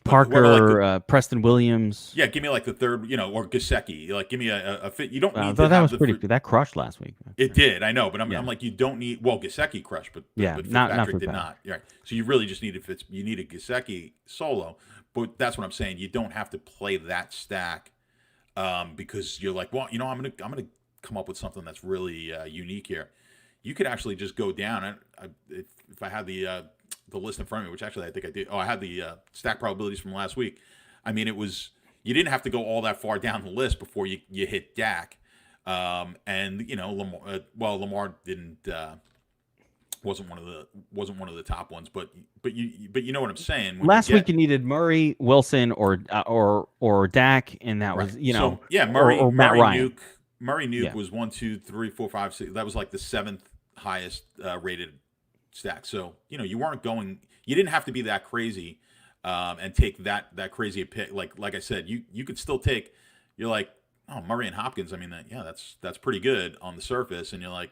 Parker, Preston Williams. Yeah, give me like the third, or Gesicki. Like, give me a fit. You don't need to. That was pretty good. That crushed last week. It did, I know, but I'm like, you don't need. Well, Gesicki crushed, but Fitzpatrick did not. Right. So you really just needed You needed Gesicki solo, but that's what I'm saying. You don't have to play that stack, because you're like, well, I'm gonna come up with something that's really unique here. You could actually just go down. If I had the list in front of me, which actually I think I did. Oh, I had the stack probabilities from last week. I mean, you didn't have to go all that far down the list before you hit Dak, and Lamar didn't wasn't one of the top ones, but you know what I'm saying. Last week you needed Murray, Wilson, or Dak, and that was Murray or Matt Ryan. Murray Nuke was 1, 2, 3, 4, 5, 6. That was like the 7th highest rated stack. So you didn't have to be that crazy and take that crazy pick. Like I said, you could still take. You're like, oh, Murray and Hopkins. I mean, that's pretty good on the surface, and you're like.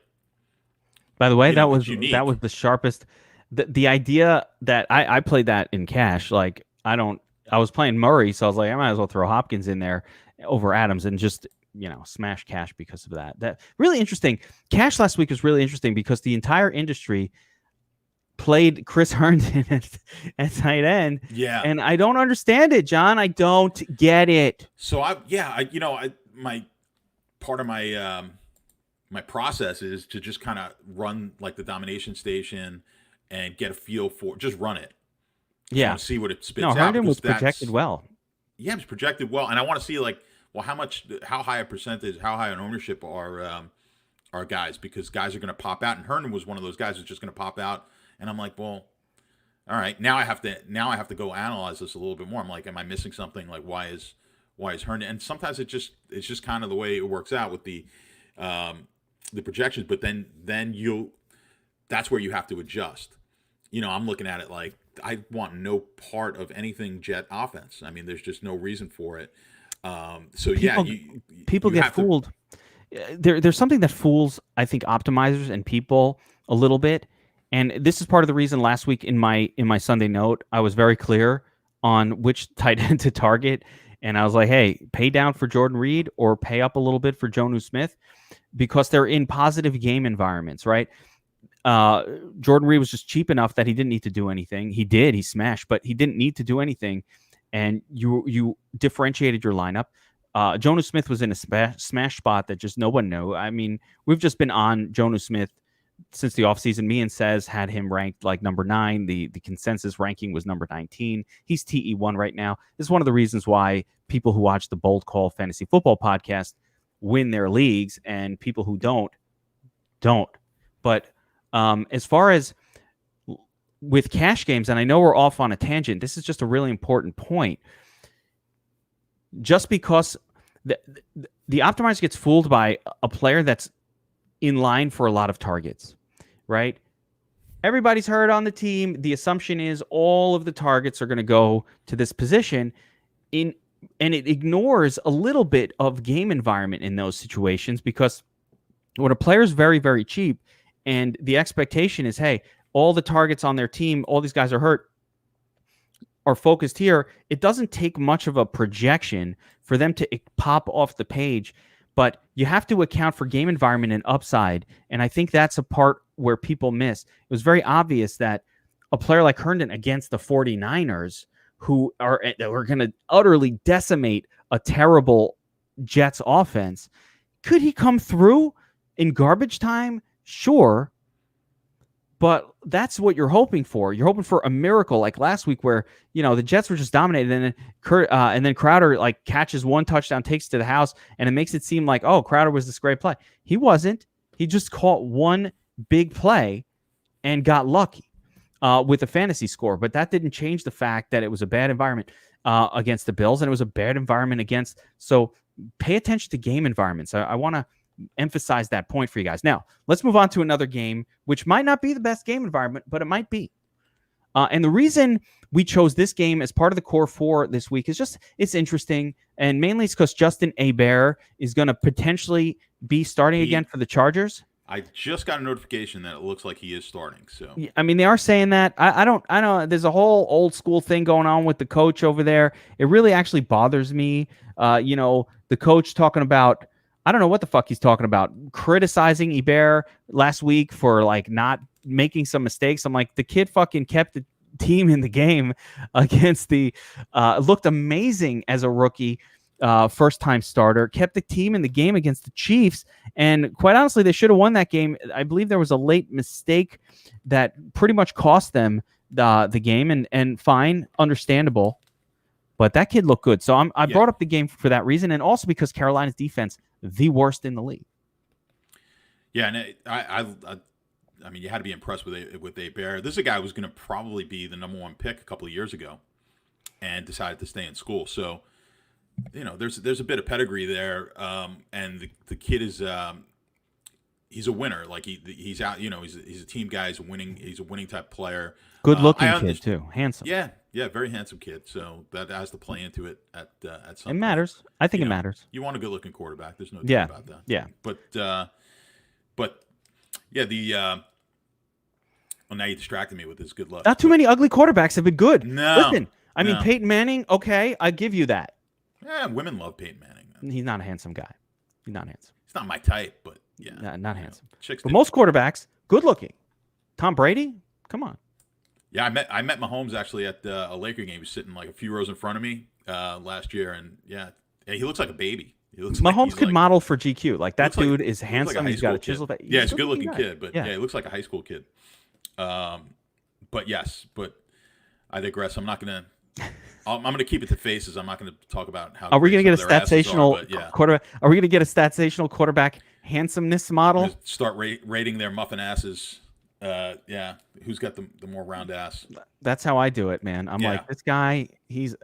By the way, that was the sharpest. The idea that I played that in cash. Like, I was playing Murray, so I was like, I might as well throw Hopkins in there over Adams and just smash cash because of that. That really interesting. Cash last week was really interesting because the entire industry played Chris Herndon at tight end. Yeah. And I don't understand it, John. I don't get it. So my part of my my process is to just kind of run like the domination station and get a feel for, just run it. Yeah. See what it spits out. Herndon was projected well. Yeah, it was projected well. And I want to see how high an ownership are guys, because guys are going to pop out. And Herndon was one of those guys that's just going to pop out. And I'm like, well, all right, now I have to go analyze this a little bit more. I'm like, am I missing something? Like, why is Herndon? And sometimes it's just kind of the way it works out with the projections. But then that's where you have to adjust. I'm looking at it like, I want no part of anything Jet offense. I mean, there's just no reason for it. People get fooled. There's something that fools, I think, optimizers and people a little bit. And this is part of the reason last week in my Sunday note, I was very clear on which tight end to target. And I was like, hey, pay down for Jordan Reed or pay up a little bit for Jonnu Smith, because they're in positive game environments, right? Jordan Reed was just cheap enough that he didn't need to do anything. He smashed, but he didn't need to do anything. And you differentiated your lineup. Jonnu Smith was in a smash spot that just no one knew. I mean, we've just been on Jonnu Smith since the offseason. Me and Sez had him ranked like number 9. The consensus ranking was number 19. He's TE1 right now. This is one of the reasons why people who watch the Bold Call Fantasy Football podcast win their leagues, and people who don't. But as far as with cash games, and I know we're off on a tangent, this is just a really important point. Just because the optimizer gets fooled by a player that's in line for a lot of targets, right? Everybody's hurt on the team. The assumption is all of the targets are going to go to this position, and it ignores a little bit of game environment in those situations, because when a player is very, very cheap and the expectation is, hey, all the targets on their team, all these guys are hurt, are focused here, it doesn't take much of a projection for them to pop off the page. but you have to account for game environment and upside. And I think that's a part where people miss. It was very obvious that a player like Herndon against the 49ers, who are going to utterly decimate a terrible Jets offense, could he come through in garbage time? Sure. But that's what you're hoping for. You're hoping for a miracle like last week where, the Jets were just dominated and then Crowder like catches one touchdown, takes it to the house, and it makes it seem like, oh, Crowder was this great play. He wasn't. He just caught one big play and got lucky with a fantasy score. But that didn't change the fact that it was a bad environment against the Bills, and it was a bad environment against. So pay attention to game environments. I want to emphasize that point for you guys. Now, let's move on to another game, which might not be the best game environment, but it might be. And the reason we chose this game as part of the core four this week is just it's interesting, and mainly it's because Justin Hebert is going to potentially be starting again for the Chargers. I just got a notification that it looks like he is starting. So I mean, they are saying that. I know there's a whole old school thing going on with the coach over there. It really actually bothers me. The coach talking about, I don't know what the fuck he's talking about, criticizing Hebert last week for like not making some mistakes. I'm like, the kid fucking kept the team in the game against looked amazing as a rookie, first time starter, kept the team in the game against the Chiefs. And quite honestly, they should have won that game. I believe there was a late mistake that pretty much cost them the game, and fine, understandable. But that kid looked good. So I brought up the game for that reason, and also because Carolina's defense, the worst in the league. Yeah, and I mean, you had to be impressed with Hebert. This is a guy who was going to probably be the number one pick a couple of years ago, and decided to stay in school. So, there's a bit of pedigree there, and the kid is he's a winner. Like he's out. He's a team guy. He's a winning type player. Good looking kid too, handsome. Yeah, very handsome kid. So that has to play into it at some. It matters. I think it matters. You want a good looking quarterback. There's no doubt about that. Yeah. But yeah, well, now you distracted me with this good luck. Not too many ugly quarterbacks have been good. No. Listen, I mean, Peyton Manning, okay, I give you that. Yeah, women love Peyton Manning. Man. He's not a handsome guy. He's not handsome. He's not my type, but yeah. Not handsome. Chicks but most quarterbacks, good looking. Tom Brady, come on. Yeah, I met Mahomes actually at a Laker game. He was sitting like a few rows in front of me last year, and he looks like a baby. Mahomes could model for GQ. Like that dude is handsome. He's got a chisel face. Yeah, he's a good-looking kid, but he looks like a high school kid. But I digress. I'm not gonna. I'm gonna keep it to faces. I'm not gonna talk about how. Are we gonna get a Statsational quarterback? Are we gonna get a Statsational quarterback handsomeness model? Start rating their muffin asses. Who's got the more round ass? That's how I do it, man. I'm like, this guy, he's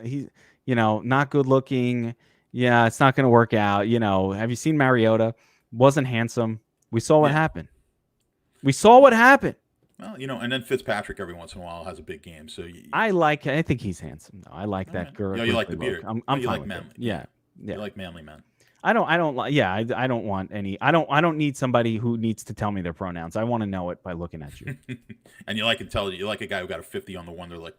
not good looking. Yeah, it's not going to work out. Have you seen Mariota? Wasn't handsome. We saw what happened. Well, and then Fitzpatrick every once in a while has a big game. So I think he's handsome though. I like that girl. Yeah, you like the beard. I'm you fine like with manly. It. Yeah. You like manly men. I don't want any. I don't need somebody who needs to tell me their pronouns. I want to know it by looking at you. And you like intelligent. You like a guy who got a 50 on the Wonder Lick.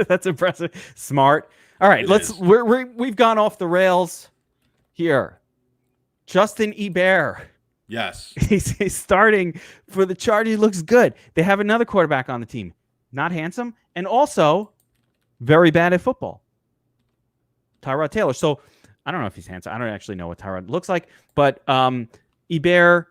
That's impressive. Smart. All right, we've gone off the rails here. Justin Hebert. Yes. He's starting for the Chargers. He looks good. They have another quarterback on the team. Not handsome and also very bad at football. Tyrod Taylor. So I don't know if he's handsome. I don't actually know what Tyrod looks like, but Hebert,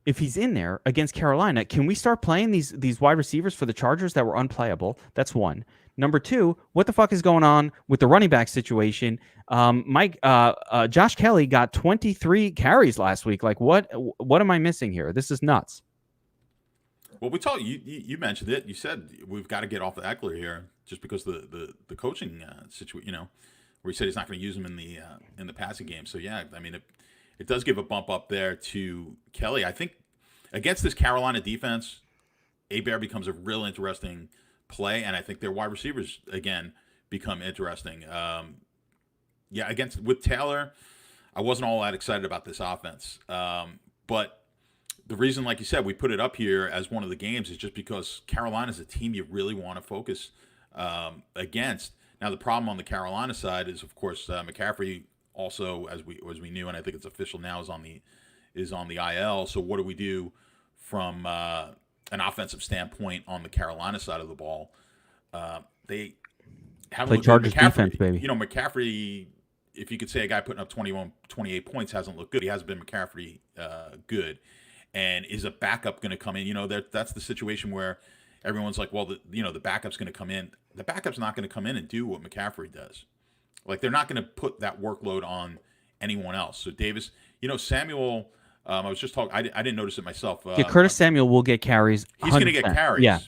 if he's in there against Carolina, can we start playing these wide receivers for the Chargers that were unplayable? That's one. Number two, what the fuck is going on with the running back situation? Josh Kelly got 23 carries last week. Like, what am I missing here? This is nuts. Well, we told you mentioned it. You said we've got to get off the Eckler here just because the coaching situation, where he said he's not going to use him in the passing game. So yeah, I mean it does give a bump up there to Kelly. I think against this Carolina defense, Hebert becomes a real interesting play, and I think their wide receivers again become interesting. With Taylor, I wasn't all that excited about this offense, but the reason, like you said, we put it up here as one of the games is just because Carolina's a team you really want to focus against. Now the problem on the Carolina side is, of course, McCaffrey also, as we knew, and I think it's official now, is on the IL. So what do we do from an offensive standpoint on the Carolina side of the ball? They haven't play looked Chargers good. McCaffrey, defense, baby. McCaffrey, if you could say a guy putting up 28 points hasn't looked good, he hasn't been McCaffrey good. And is a backup going to come in? That's the situation where everyone's like, well, the backup's going to come in. The backup's not going to come in and do what McCaffrey does. Like, they're not going to put that workload on anyone else. So Davis, Samuel, I was just talking, I didn't notice it myself. Curtis Samuel will get carries. He's going to get carries. Yeah.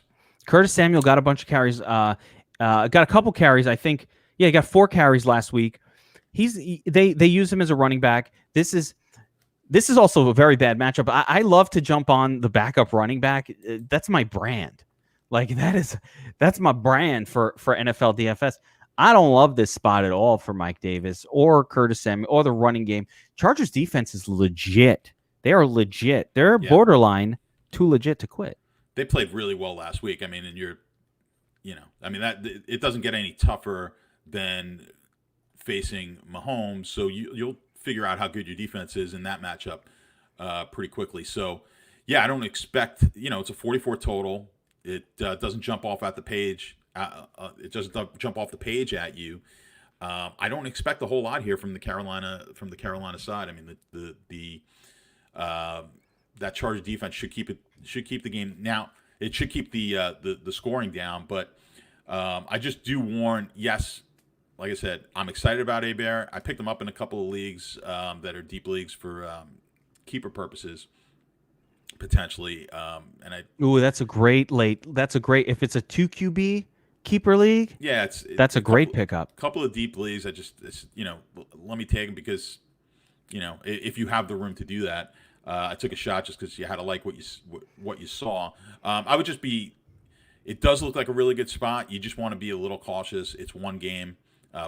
Curtis Samuel got a bunch of carries. Got a couple carries, I think. Yeah, he got 4 carries last week. They use him as a running back. This is also a very bad matchup. I love to jump on the backup running back. That's my brand. Like, that's my brand for NFL DFS. I don't love this spot at all for Mike Davis or Curtis Samuel or the running game. Chargers defense is legit. They are legit. They're borderline too legit to quit. They played really well last week. I mean, and that it doesn't get any tougher than facing Mahomes. So you'll figure out how good your defense is in that matchup pretty quickly. So, yeah, I don't expect, it's a 44 total. It doesn't jump off at the page. It doesn't jump off the page at you. I don't expect a whole lot here from the Carolina side. I mean, that Charger defense should keep the game. Now, it should keep the scoring down, but I just do warn. Yes, like I said, I'm excited about Hebert. I picked him up in a couple of leagues that are deep leagues for keeper purposes. Potentially, that's a great if it's a 2 QB keeper league. Yeah, that's a great pickup. Couple of deep leagues. Let me take him because, if you have the room to do that, I took a shot just because you had to like what you saw. I would just be. It does look like a really good spot. You just want to be a little cautious. It's one game.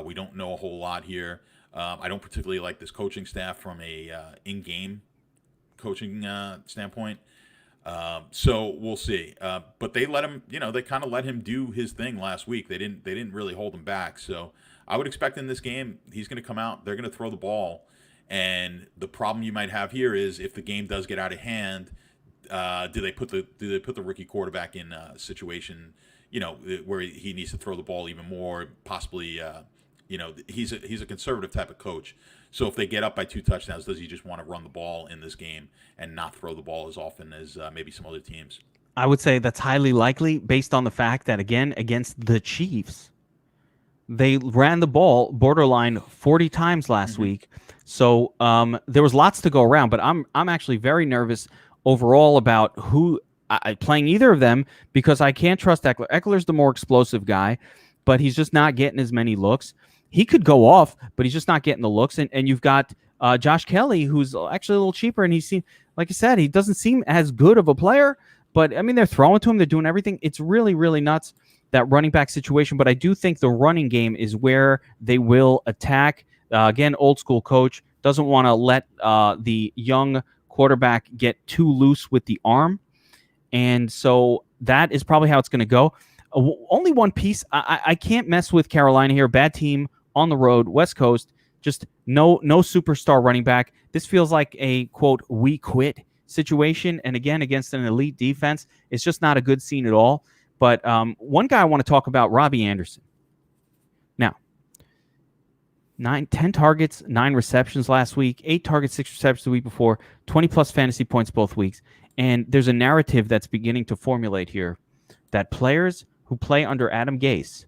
We don't know a whole lot here. I don't particularly like this coaching staff from a in-game coaching standpoint. So we'll see. But they let him, they kind of let him do his thing last week. They didn't really hold him back. So I would expect in this game, he's going to come out, they're going to throw the ball. And the problem you might have here is if the game does get out of hand, do they put the rookie quarterback in a situation, where he needs to throw the ball even more, possibly, he's a conservative type of coach. So if they get up by 2 touchdowns, does he just want to run the ball in this game and not throw the ball as often as maybe some other teams? I would say that's highly likely based on the fact that, again, against the Chiefs, they ran the ball borderline 40 times last week. So there was lots to go around, but I'm actually very nervous overall about who playing either of them because I can't trust Eckler. Eckler's the more explosive guy, but he's just not getting as many looks. He could go off, but he's just not getting the looks. And you've got Josh Kelly, who's actually a little cheaper, and like I said, he doesn't seem as good of a player. But I mean, they're throwing to him, they're doing everything. It's really, really nuts, that running back situation. But I do think the running game is where they will attack. Again, old school coach doesn't want to let the young quarterback get too loose with the arm, and so that is probably how it's going to go. Only one piece. I can't mess with Carolina here. Bad team on the road, West Coast. Just no superstar running back. This feels like a, quote, we quit situation. And again, against an elite defense, it's just not a good scene at all. But one guy I want to talk about, Robbie Anderson. Now, 10 targets, 9 receptions last week, 8 targets, 6 receptions the week before, 20-plus fantasy points both weeks. And there's a narrative that's beginning to formulate here that players who play under Adam Gase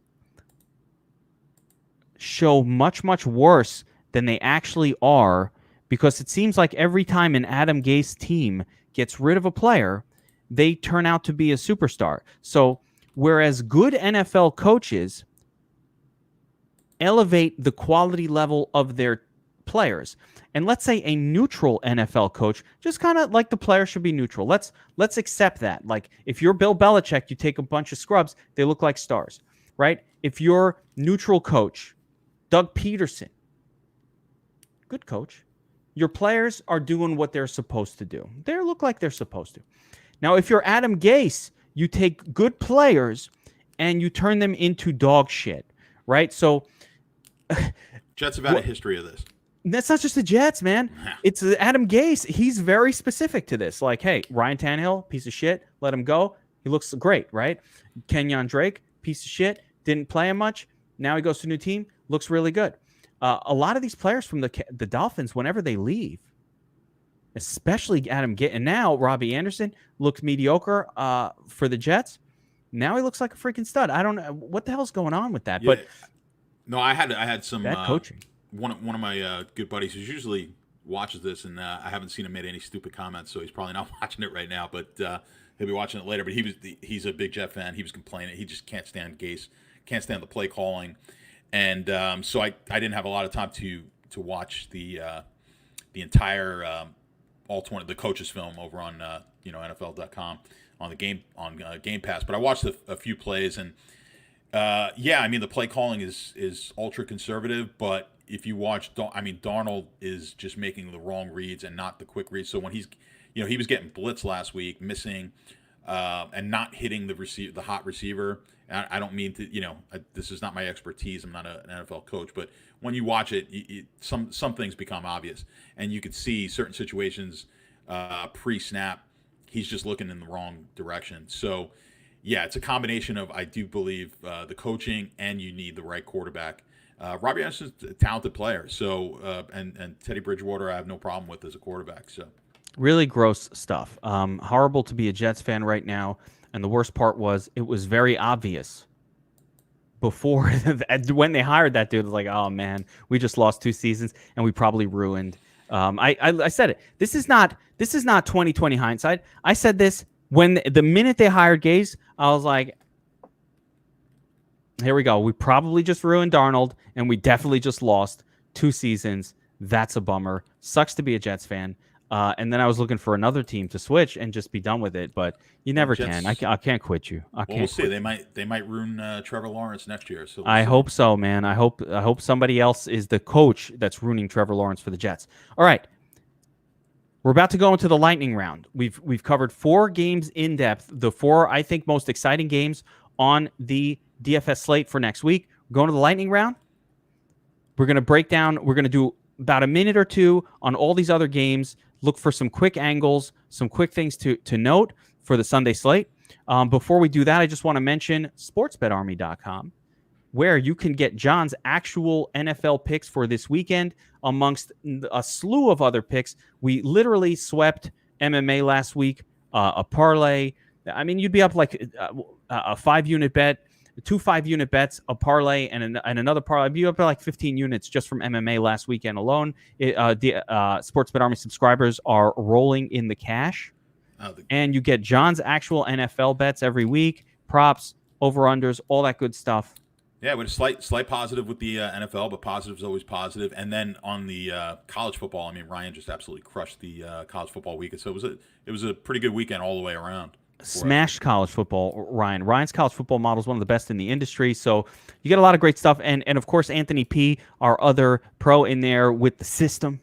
show much, much worse than they actually are, because it seems like every time an Adam Gase team gets rid of a player, they turn out to be a superstar. So whereas good NFL coaches elevate the quality level of their players, and let's say a neutral NFL coach, just kind of like the player should be neutral. Let's accept that. Like, if you're Bill Belichick, you take a bunch of scrubs, they look like stars, right? If you're neutral coach, Doug Peterson, good coach, your players are doing what they're supposed to do. They look like they're supposed to. Now, if you're Adam Gase, you take good players and you turn them into dog shit, right? So Jets have had a history of this. that's not just the Jets, man. It's Adam Gase. He's very specific to this. Like, hey, Ryan Tannehill, piece of shit, let him go. He looks great, right? Kenyon Drake, piece of shit, didn't play him much. Now he goes to a new team, looks really good. A lot of these players from the Dolphins, whenever they leave, especially Adam Gase, and now Robbie Anderson looked mediocre for the Jets. Now he looks like a freaking stud. I don't know what the hell's going on with that. Yeah. But no, I had some bad coaching. One of my good buddies who usually watches this, and I haven't seen him make any stupid comments, so he's probably not watching it right now. But he'll be watching it later. But he's a big Jet fan. He was complaining he just can't stand Gase, can't stand the play calling, and so I didn't have a lot of time to watch the entire all 20 the coaches film over on NFL.com on the Game Pass. But I watched a few plays, and I mean the play calling is ultra conservative, but if you watch, Darnold is just making the wrong reads and not the quick reads. So when he was getting blitz last week, missing and not hitting the hot receiver. And I don't mean to, this is not my expertise. I'm not an NFL coach, but when you watch it, some things become obvious, and you could see certain situations pre-snap. He's just looking in the wrong direction. So, yeah, it's a combination of, I do believe, the coaching, and you need the right quarterback. Robbie Anderson's a talented player, so and Teddy Bridgewater I have no problem with as a quarterback. So really gross stuff. Horrible to be a Jets fan right now, and the worst part was it was very obvious before when they hired that dude. It was like, oh man, we just lost 2 seasons and we probably ruined. I said it. This is not 2020 hindsight. I said this when the minute they hired Gase. I was like, here we go. We probably just ruined Darnold, and we definitely just lost 2 seasons. That's a bummer. Sucks to be a Jets fan. And then I was looking for another team to switch and just be done with it, but you never Jets, can. I can't quit you. We'll see. They might ruin Trevor Lawrence next year. So I hope so, man. I hope somebody else is the coach that's ruining Trevor Lawrence for the Jets. All right. We're about to go into the lightning round. We've covered 4 games in depth, the 4 I think most exciting games on the DFS slate for next week. We're going to the lightning round. We're going to break down. We're going to do about a minute or 2 on all these other games. Look for some quick angles, some quick things to note for the Sunday slate. Before we do that, I just want to mention sportsbetarmy.com, where you can get John's actual NFL picks for this weekend amongst a slew of other picks. We literally swept MMA last week, a parlay. I mean, you'd be up like a 5-unit bet, 2 5-unit bets, a parlay, and another parlay. You'd be up like 15 units just from MMA last weekend alone. The Sports Bet Army subscribers are rolling in the cash. And you get John's actual NFL bets every week, props, over-unders, all that good stuff. Yeah, with a slight positive with the NFL, but positive is always positive. And then on the college football, I mean, Ryan just absolutely crushed the college football weekend. So it was a pretty good weekend all the way around. Smashed college football, Ryan. Ryan's college football model is one of the best in the industry. So you get a lot of great stuff. And of course, Anthony P., our other pro in there with the system,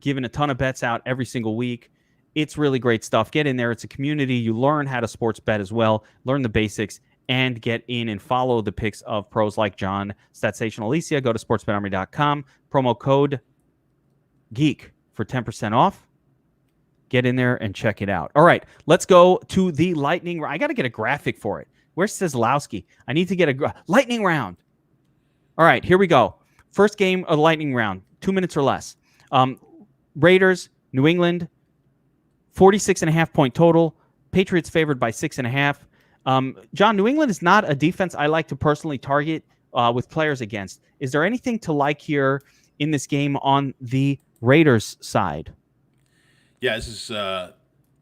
giving a ton of bets out every single week. It's really great stuff. Get in there. It's a community. You learn how to sports bet as well, learn the basics, and get in and follow the picks of pros like John, Statsational, Alessia. Go to sportsbetarmy.com. Promo code GEEK for 10% off. Get in there and check it out. All right, let's go to the lightning round. I got to get a graphic for it. Where's Sislowski? I need to get a lightning round. All right, here we go. First game of the lightning round, 2 minutes or less. Raiders, New England, 46.5 point total. Patriots favored by 6.5. John, New England is not a defense I like to personally target with players against. Is there anything to like here in this game on the Raiders side? Yeah, this is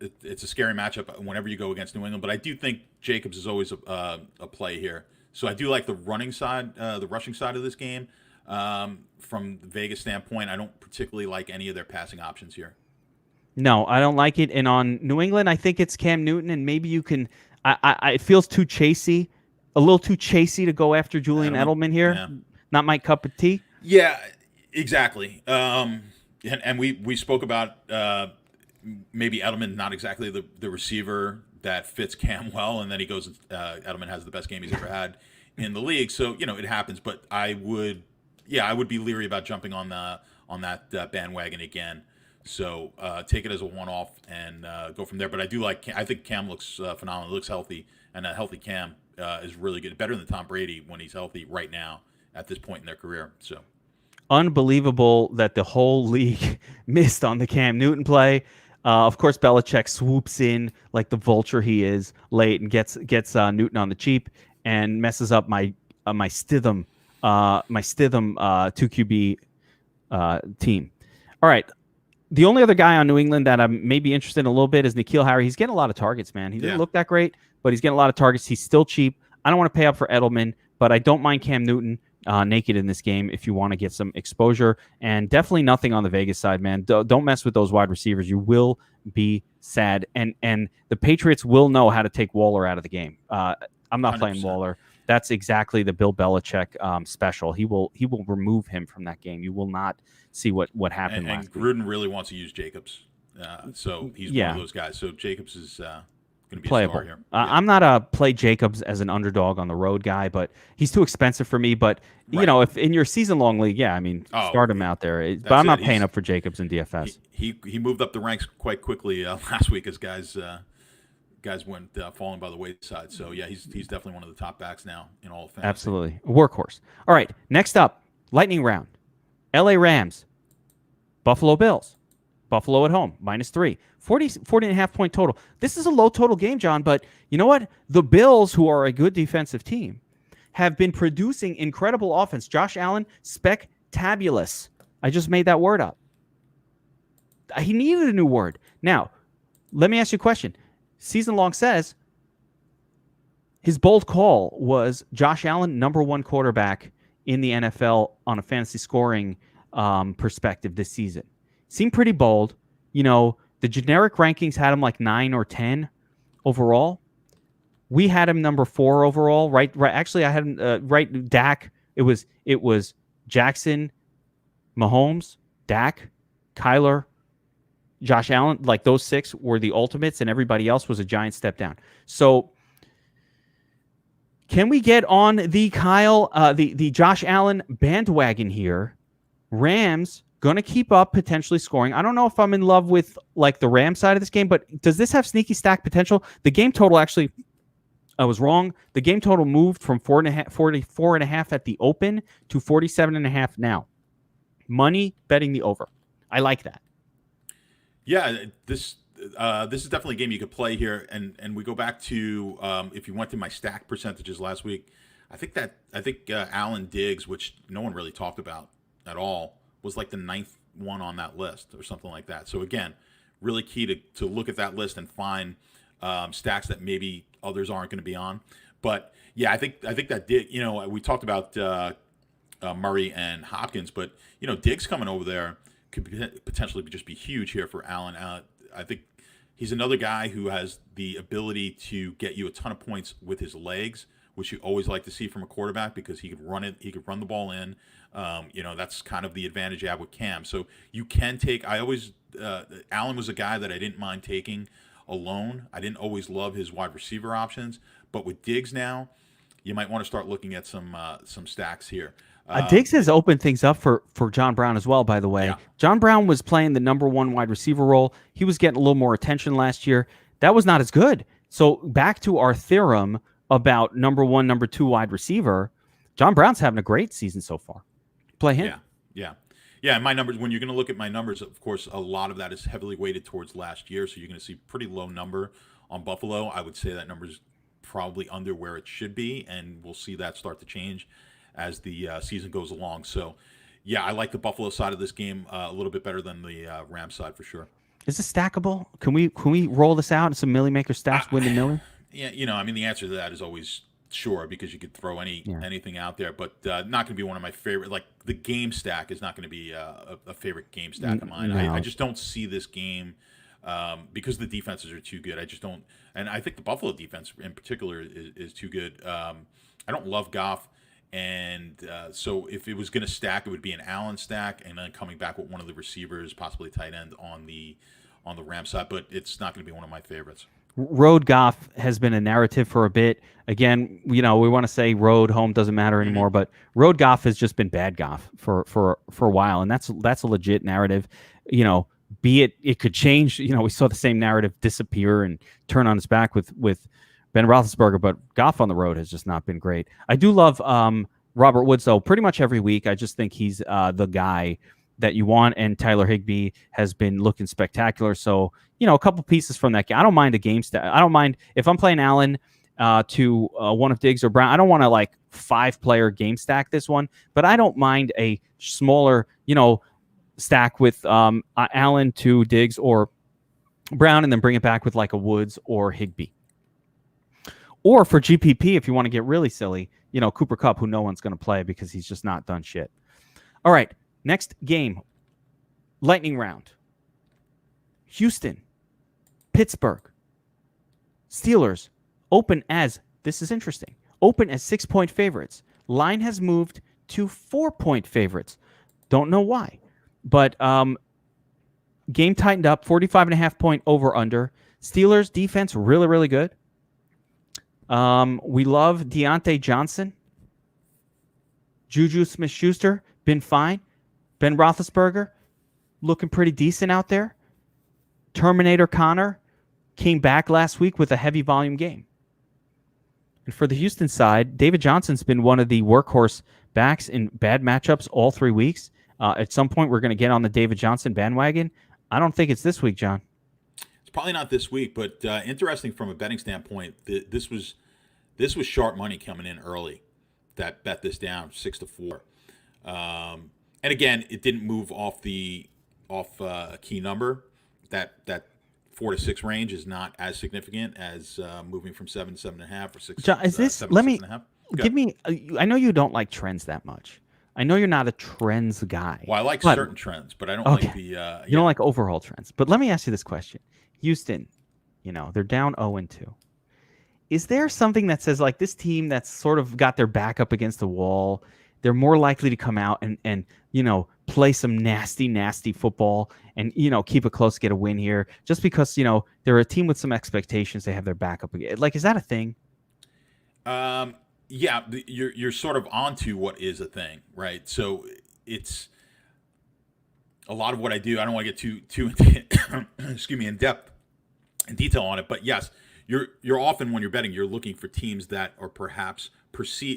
it's a scary matchup whenever you go against New England, but I do think Jacobs is always a play here. So I do like the rushing side of this game. From the Vegas standpoint, I don't particularly like any of their passing options here. No, I don't like it. And on New England, I think it's Cam Newton, and maybe you can. It feels too chasey, a little too chasey to go after Julian Edelman here. Yeah. Not my cup of tea. Yeah, exactly. And we spoke about maybe Edelman not exactly the receiver that fits Cam well, and then he goes. Edelman has the best game he's ever had in the league. So it happens. But I would be leery about jumping on that bandwagon again. So take it as a one-off and go from there. But I think Cam looks phenomenal. He looks healthy, and a healthy Cam is really good. Better than Tom Brady when he's healthy right now at this point in their career. So unbelievable that the whole league missed on the Cam Newton play. Of course, Belichick swoops in like the vulture he is late and gets Newton on the cheap and messes up my Stidham 2QB team. All right. The only other guy on New England that I'm maybe interested in a little bit is N'Keal Harry. He's getting a lot of targets, man. He didn't look that great, but he's getting a lot of targets. He's still cheap. I don't want to pay up for Edelman, but I don't mind Cam Newton naked in this game if you want to get some exposure. And definitely nothing on the Vegas side, man. Don't mess with those wide receivers. You will be sad. And the Patriots will know how to take Waller out of the game. I'm not 100%. Playing Waller. That's exactly the Bill Belichick special. He will remove him from that game. You will not see what happened last week. Gruden really wants to use Jacobs, so he's one of those guys. So Jacobs is going to be playable. A star here. I'm not a play Jacobs as an underdog on the road guy, but he's too expensive for me. But if in your season long league, start him out there. But I'm not paying up for Jacobs in DFS. He moved up the ranks quite quickly last week as guys went falling by the wayside. So he's definitely one of the top backs now in all of fantasy. Absolutely, workhorse. All right, next up, lightning round. LA Rams, Buffalo Bills. Buffalo at home, -3. 40.5 point total. This is a low total game, John, but you know what? The Bills, who are a good defensive team, have been producing incredible offense. Josh Allen, spectabulous. I just made that word up. He needed a new word. Now, let me ask you a question. Season long says his bold call was Josh Allen, #1 quarterback in the NFL on a fantasy scoring perspective this season. Seemed pretty bold. The generic rankings had him like 9 or 10 overall. We had him #4 overall, right? Actually, I had him right. Dak. It was Jackson, Mahomes, Dak, Kyler, Josh Allen. Like those 6 were the ultimates, and everybody else was a giant step down. So, can we get on the the Josh Allen bandwagon here? Rams going to keep up potentially scoring. I don't know if I'm in love with like the Ram side of this game, but does this have sneaky stack potential? The game total actually, I was wrong. The game total moved from 44.5 at the open to 47.5 now. Money betting the over. I like that. Yeah, this is definitely a game you could play here, and we go back to if you went to my stack percentages last week. I think Allen Diggs, which no one really talked about at all, was like the 9th one on that list or something like that. So again, really key to look at that list and find stacks that maybe others aren't going to be on. But yeah, I think that Diggs, we talked about Murray and Hopkins, but Diggs coming over there could potentially just be huge here for Allen. I think he's another guy who has the ability to get you a ton of points with his legs, which you always like to see from a quarterback because he could run it. He could run the ball in. That's kind of the advantage you have with Cam. So you can take. Allen was a guy that I didn't mind taking alone. I didn't always love his wide receiver options, but with Diggs now, you might want to start looking at some stacks here. Diggs has opened things up for John Brown as well, by the way. Yeah. John Brown was playing the #1 wide receiver role. He was getting a little more attention last year. That was not as good. So back to our theorem about #1, #2 wide receiver, John Brown's having a great season so far. Play him. Yeah. My numbers, when you're going to look at my numbers, of course, a lot of that is heavily weighted towards last year. So you're going to see pretty low number on Buffalo. I would say that number's probably under where it should be, and we'll see that start to change as the season goes along. So, yeah, I like the Buffalo side of this game a little bit better than the Rams side for sure. Is this stackable? Can we roll this out and some Millie Maker stacks win the Millie? Yeah, the answer to that is always sure, because you could throw anything out there, but not going to be one of my favorite. Like the game stack is not going to be a favorite game stack of mine. No. I just don't see this game because the defenses are too good. I just don't, and I think the Buffalo defense in particular is too good. I don't love Goff, and so if it was going to stack, it would be an Allen stack, and then coming back with one of the receivers, possibly tight end on the Rams side. But it's not going to be one of my favorites. road Goff has been a narrative for a bit. Again, we want to say road, home doesn't matter anymore, but road Goff has just been bad Goff for a while, and that's a legit narrative. Be it could change. We saw the same narrative disappear and turn on its back with Ben Roethlisberger, but Goff on the road has just not been great. I do love Robert Woods, though, pretty much every week. I just think he's the guy that you want, and Tyler Higbee has been looking spectacular. So, a couple pieces from that game. I don't mind a game stack. I don't mind if I'm playing Allen to one of Diggs or Brown. I don't want to 5-player game stack this one, but I don't mind a smaller, stack with Allen to Diggs or Brown, and then bring it back with a Woods or Higbee. Or for GPP, if you want to get really silly, Cooper Kupp, who no one's going to play because he's just not done shit. All right, next game, lightning round. Houston, Pittsburgh, Steelers open as, this is interesting, open as 6-point favorites. Line has moved to 4-point favorites. Don't know why, but game tightened up, 45.5 point over under. Steelers defense really, really good. We love Deontay Johnson. Juju Smith-Schuster, been fine. Ben Roethlisberger, looking pretty decent out there. Terminator Connor came back last week with a heavy volume game. And for the Houston side, David Johnson's been one of the workhorse backs in bad matchups all 3 weeks. At some point, we're going to get on the David Johnson bandwagon. I don't think it's this week, John. It's probably not this week, but interesting from a betting standpoint. This was sharp money coming in early that bet this down 6-4, and again, it didn't move off a key number. That 4 to 6 range is not as significant as moving from 7 to 7.5 or 6. John, is this? 7 let to me 6.5. give me. I know you don't like trends that much. I know you're not a trends guy. Well, I like certain trends, but I don't like the. You don't like overall trends. But let me ask you this question: Houston, they're down 0-2. Is there something that says this team that's sort of got their back up against the wall? They're more likely to come out and play some nasty football and keep it close, get a win here, just because they're a team with some expectations. They have their back up again. Is that a thing? Yeah, you're sort of onto what is a thing, right? So it's a lot of what I do. I don't want to get too in depth and detail on it, but yes, you're often, when you're betting, you're looking for teams that are perhaps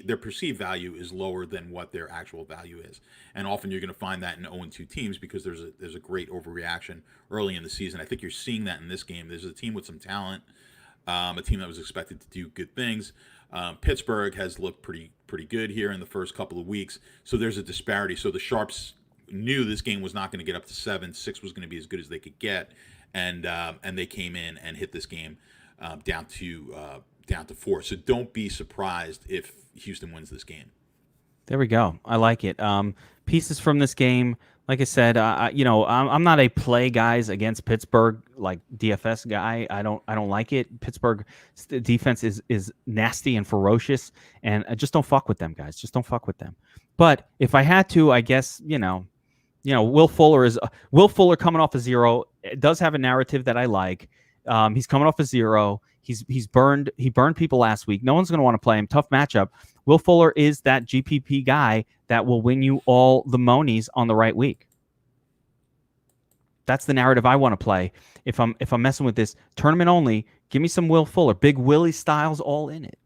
their perceived value is lower than what their actual value is, and often you're going to find that in 0-2 teams because there's a great overreaction early in the season. I think you're seeing that in this game. There's a team with some talent, a team that was expected to do good things. Pittsburgh has looked pretty good here in the first couple of weeks, so there's a disparity. So the Sharps knew this game was not going to get up to 7. 6 was going to be as good as they could get, and they came in and hit this game down to 4. So don't be surprised if Houston wins this game. There we go. I like it. Pieces from this game. Like I said, I'm not a play guys against Pittsburgh DFS guy. I don't like it. Pittsburgh defense is nasty and ferocious, and just don't fuck with them, guys. Just don't fuck with them. But if I had to, I guess Will Fuller coming off a 0. It does have a narrative that I like. He's coming off a 0. He burned people last week. No one's going to want to play him. Tough matchup. Will Fuller is that GPP guy that will win you all the monies on the right week. That's the narrative I want to play. If I'm messing with this tournament only, give me some Will Fuller, Big Willie styles all in it,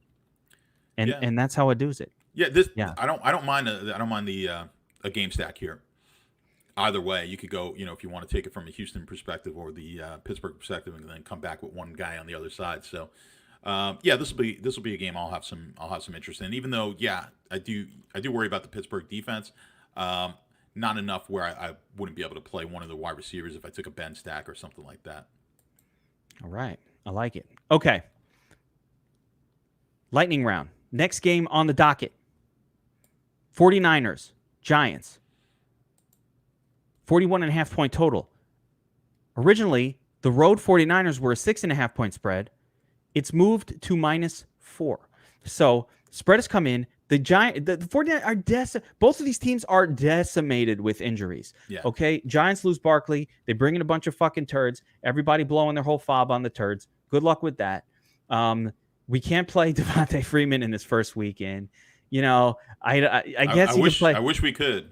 and that's how I do it. Yeah, I don't mind a game stack here. Either way, you could go, if you want to take it from a Houston perspective or the Pittsburgh perspective, and then come back with one guy on the other side. So, this will be a game I'll have some interest in. Even though, I do worry about the Pittsburgh defense. Not enough where I wouldn't be able to play one of the wide receivers if I took a Ben stack or something like that. All right, I like it. Okay, lightning round. Next game on the docket: 49ers, Giants. 41.5 point total. Originally, the road 49ers were a 6.5 point spread. It's moved to -4. So spread has come in. The 49ers are both of these teams are decimated with injuries. Yeah. Okay. Giants lose Barkley. They bring in a bunch of fucking turds. Everybody blowing their whole fob on the turds. Good luck with that. We can't play Devontae Freeman in his first weekend. You know, I guess I wish we could.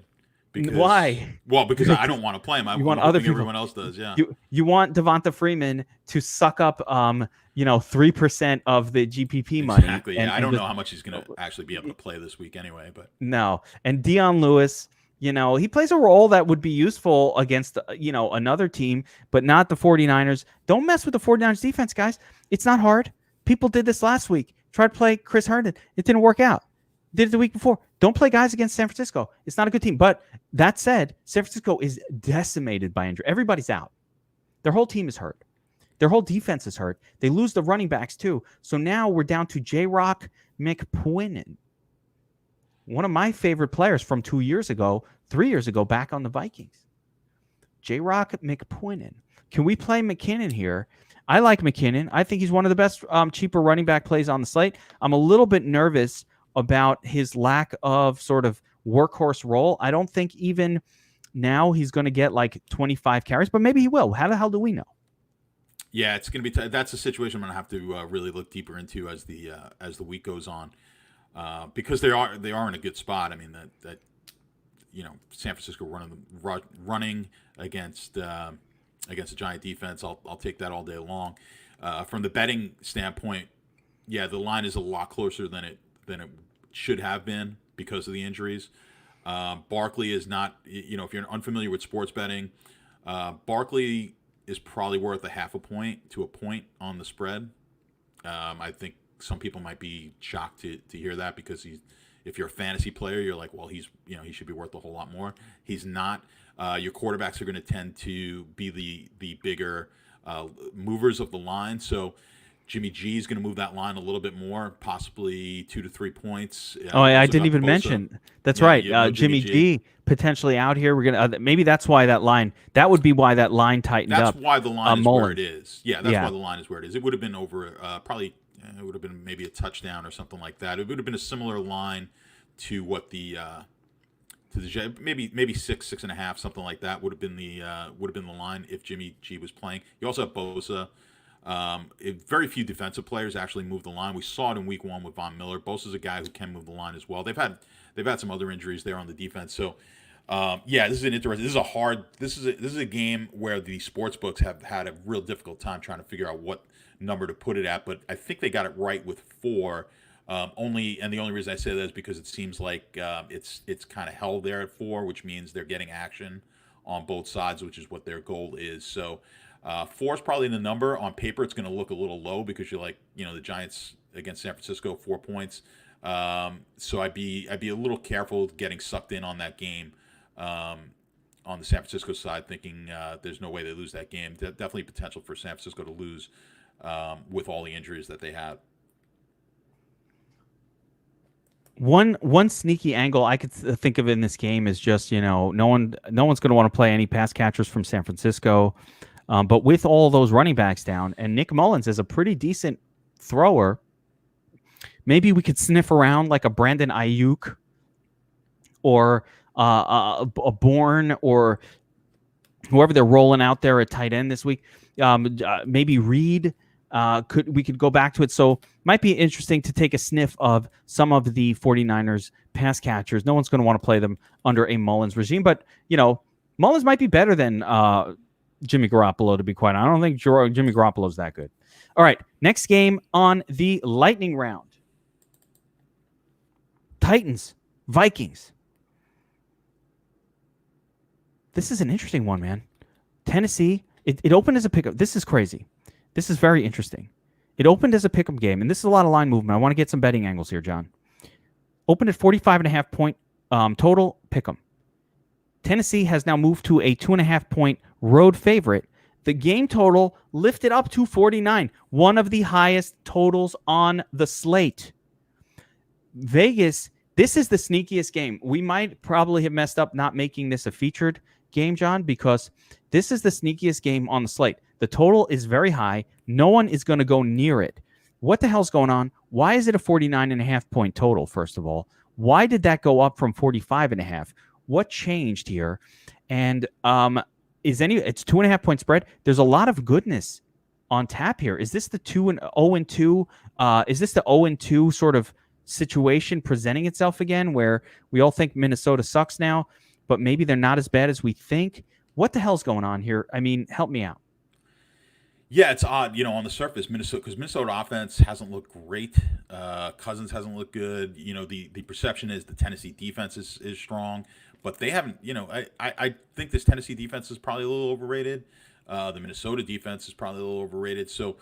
Because, why? Well, because I don't want to play him. I want other people. Everyone else does. Yeah. You want Devonta Freeman to suck up 3% of the GPP money. Exactly. Yeah. I don't know how much he's going to actually be able to play this week anyway. But no. And Dion Lewis, he plays a role that would be useful against another team, but not the 49ers. Don't mess with the 49ers defense, guys. It's not hard. People did this last week. Tried to play Chris Herndon. It didn't work out. Did it the week before. Don't play guys against San Francisco. It's not a good team. But that said, San Francisco is decimated by injury. Everybody's out. Their whole team is hurt. Their whole defense is hurt. They lose the running backs too. So now we're down to J-Rock McPuinnen, one of my favorite players from 3 years ago, back on the Vikings. J-Rock McPuinnen. Can we play McKinnon here? I like McKinnon. I think he's one of the best cheaper running back plays on the slate. I'm a little bit nervous about his lack of sort of workhorse role. I don't think even now he's going to get like 25 carries, but maybe he will. How the hell do we know? Yeah, it's going to be that's a situation I'm going to have to really look deeper into as the week goes on, because they are in a good spot. I mean that San Francisco running against a giant defense. I'll take that all day long. From the betting standpoint, yeah, the line is a lot closer than it should have been because of the injuries. Barkley is not, if you're unfamiliar with sports betting, Barkley is probably worth a half a point to a point on the spread. I think some people might be shocked to hear that, because if you're a fantasy player, you're like, well, he should be worth a whole lot more. He's not. Your quarterbacks are going to tend to be the bigger movers of the line. So Jimmy G is going to move that line a little bit more, possibly 2 to 3 points. I didn't even mention. That's right. Jimmy G potentially out here. We're gonna maybe that's why that line. That would be why that line tightened up. That's why the line is where it is. Yeah, that's why the line is where it is. It would have been over probably. It would have been maybe a touchdown or something like that. It would have been a similar line to what the maybe 6.5, something like that would have been the line if Jimmy G was playing. You also have Bosa. Very few defensive players actually move the line. We saw it in week 1 with Von Miller. Bosa's a guy who can move the line as well. They've had some other injuries there on the defense. So this is an interesting. This is a game where the sports books have had a real difficult time trying to figure out what number to put it at. But I think they got it right with 4. The only reason I say that is because it seems like it's kind of held there at 4, which means they're getting action on both sides, which is what their goal is. So 4 is probably the number. On paper, it's going to look a little low because you're like, the Giants against San Francisco, 4 points. So I'd be a little careful getting sucked in on that game on the San Francisco side, thinking there's no way they lose that game. Definitely potential for San Francisco to lose with all the injuries that they have. One sneaky angle I could think of in this game is just, no one's going to want to play any pass catchers from San Francisco. But with all those running backs down, and Nick Mullins is a pretty decent thrower, maybe we could sniff around like a Brandon Ayuk or a Bourne or whoever they're rolling out there at tight end this week. Maybe Reed. We could go back to it. So might be interesting to take a sniff of some of the 49ers pass catchers. No one's going to want to play them under a Mullins regime, but Mullins might be better than Jimmy Garoppolo, to be quite honest. I don't think Jimmy Garoppolo's that good. All right, next game on the lightning round. Titans, Vikings. This is an interesting one, man. Tennessee, it opened as a pickup. This is crazy. This is very interesting. It opened as a pick'em game, and this is a lot of line movement. I want to get some betting angles here, John. Opened at 45.5 point total pick'em. Tennessee has now moved to a 2.5 point road favorite. The game total lifted up to 49, one of the highest totals on the slate. Vegas, this is the sneakiest game. We might probably have messed up not making this a featured game, John, because this is the sneakiest game on the slate. The total is very high. No one is going to go near it. What the hell's going on? Why is it a 49.5 point total, first of all? Why did that go up from 45.5? What changed here? And it's 2.5 point spread. There's a lot of goodness on tap here. Is this the 0-2? Is this the 0-2 sort of situation presenting itself again, where we all think Minnesota sucks now, but maybe they're not as bad as we think? What the hell's going on here? I mean, help me out. Yeah, it's odd, on the surface, because Minnesota offense hasn't looked great. Cousins hasn't looked good. The perception is the Tennessee defense is strong, but they haven't. I think this Tennessee defense is probably a little overrated. The Minnesota defense is probably a little overrated. So